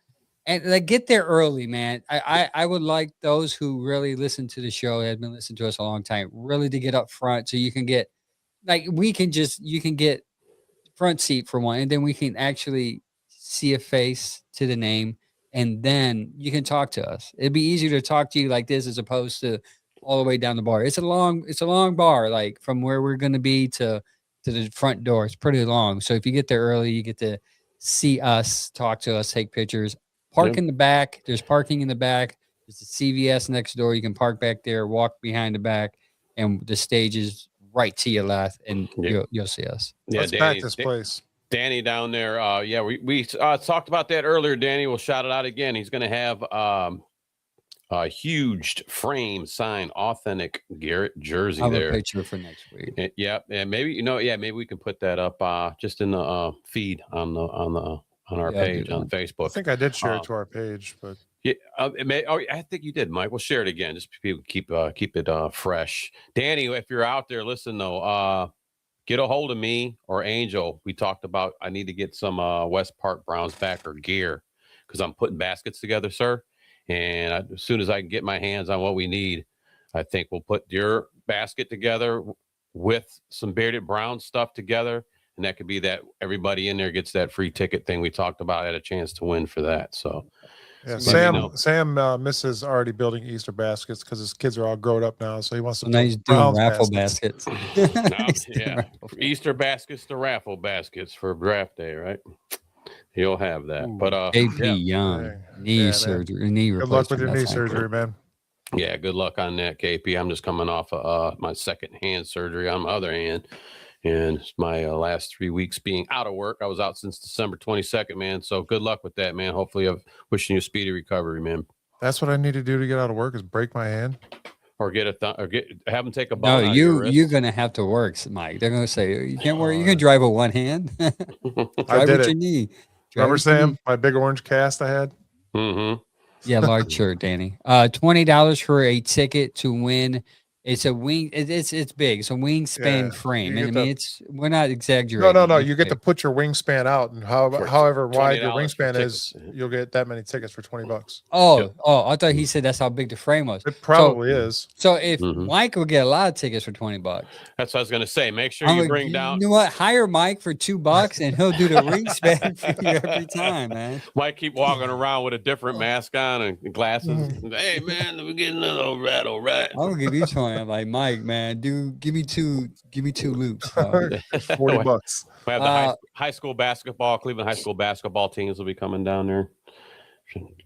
and like get there early, man. I would like those who really listen to the show, have been listening to us a long time, really to get up front so you can get you can get front seat for one, and then we can actually see a face to the name. And then you can talk to us. It'd be easier to talk to you like this as opposed to all the way down the bar. It's a long bar, like from where we're going to be to the front door. It's pretty long. So if you get there early, you get to see us, talk to us, take pictures. Park in the back. There's parking in the back. There's a CVS next door. You can park back there, walk behind the back, and the stage is right to your left, and you'll see us. Yeah, let's back this place. Danny down there. We talked about that earlier. Danny, will shout it out again. He's going to have a huge frame signed authentic Garrett jersey. I'll have there. A picture for next week. And maybe maybe we can put that up just in the feed on our page on Facebook. I think I did share it to our page, but yeah, I think you did, Mike. We'll share it again just people keep it fresh. Danny, if you're out there, listen though. Get a hold of me or Angel. We talked about I need to get some West Park Browns backer gear because I'm putting baskets together, sir. And as soon as I can get my hands on what we need, I think we'll put your basket together with some Bearded Brown stuff together. And that could be that everybody in there gets that free ticket thing we talked about, had a chance to win for that. So yeah, Sam misses already building Easter baskets because his kids are all grown up now, so he wants to he's doing raffle baskets. Easter baskets to raffle baskets for draft day, right? He'll have that. Ooh, but AP Young knee surgery, knee good luck with your knee surgery, man. Yeah, good luck on that, KP. I'm just coming off my second hand surgery on my other hand. And it's my last 3 weeks being out of work. I was out since December 22nd, man. So good luck with that, man. Hopefully, I'm wishing you a speedy recovery, man. That's what I need to do to get out of work is break my hand, or have them take a bone. No, you're gonna have to work, Mike. They're gonna say you can't work. You can drive with one hand. Drive I did with it. your knee. Remember, Sam, my big orange cast I had? Mm-hmm. Yeah, large shirt, Danny. $20 for a ticket to win. It's a wing. It's big. It's a wingspan frame, and I mean, we're not exaggerating. No. You get to put your wingspan out, and however wide your wingspan is, you'll get that many tickets for $20. Oh, I thought he said that's how big the frame was. It probably is. So if Mike would get a lot of tickets for $20, that's what I was gonna say. Make sure you bring down. You know what? Hire Mike for $2, and he'll do the wingspan for you every time, man. Mike keep walking around with a different mask on and glasses. Hey, man, let me get another rat. All right. I'm gonna give you 20. I'm like, Mike, man, give me two loops. $40. We have the high school basketball, Cleveland high school basketball teams will be coming down there.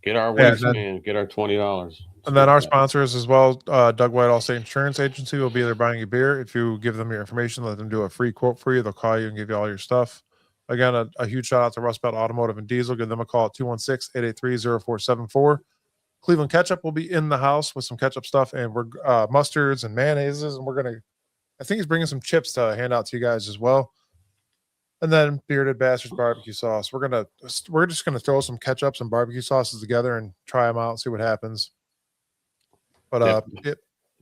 Get our wingspan, get our $20. And then our sponsors as well, Doug White Allstate Insurance Agency will be there buying you beer. If you give them your information, let them do a free quote for you. They'll call you and give you all your stuff. Again, a huge shout out to Rust Belt Automotive and Diesel. Give them a call at 216-883-0474. Cleveland Ketchup will be in the house with some ketchup stuff, and we're mustards and mayonnaises, and I think he's bringing some chips to hand out to you guys as well. And then Bearded Bastards barbecue sauce. We're just gonna throw some ketchups and barbecue sauces together and try them out and see what happens. But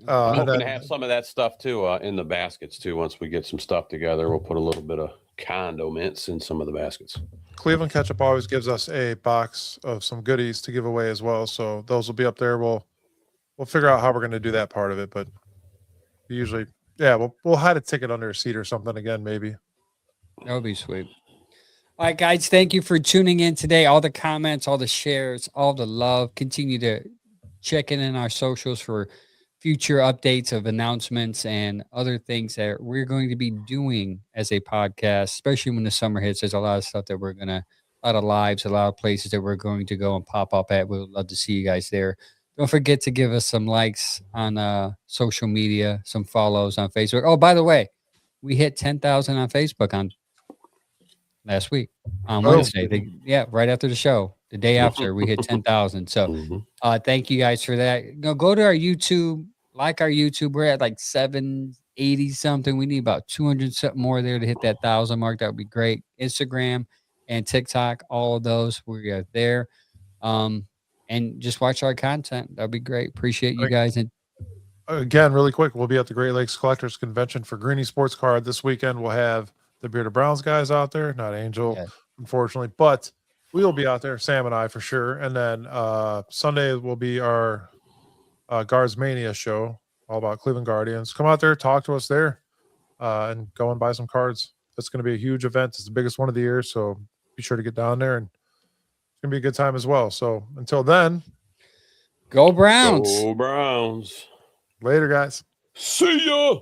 I'm hoping and to have some of that stuff too in the baskets too. Once we get some stuff together, we'll put a little bit of condiments in some of the baskets. Cleveland Ketchup always gives us a box of some goodies to give away as well, so those will be up there. We'll figure out how we're going to do that part of it, but usually, yeah, we'll hide a ticket under a seat or something again, maybe. That would be sweet. All right, guys, thank you for tuning in today. All the comments, all the shares, all the love. Continue to check in our socials for future updates of announcements and other things that we're going to be doing as a podcast, especially when the summer hits. There's a lot of stuff that a lot of lives, a lot of places that we're going to go and pop up at. We would love to see you guys there. Don't forget to give us some likes on social media, some follows on Facebook. Oh, by the way, we hit 10,000 on Facebook on last week on Wednesday. Right after the show, the day after, we hit 10,000. So thank you guys for that. Go to our YouTube, like our YouTube. We're at like 780 something. We need about 200 something more there to hit that 1,000 mark. That would be great. Instagram and TikTok, all of those, we are there. And just watch our content. That'd be great. Appreciate you guys. And again, really quick, we'll be at the Great Lakes Collectors Convention for Greenie Sports Card this weekend. We'll have the Bearded Browns guys out there, not Angel, unfortunately, but we'll be out there, Sam and I for sure. And then Sunday will be our Guards Mania show, all about Cleveland Guardians. Come out there, talk to us there, and go and buy some cards. It's going to be a huge event. It's the biggest one of the year, so be sure to get down there, and it's going to be a good time as well. So until then, go Browns. Go Browns. Later, guys. See ya.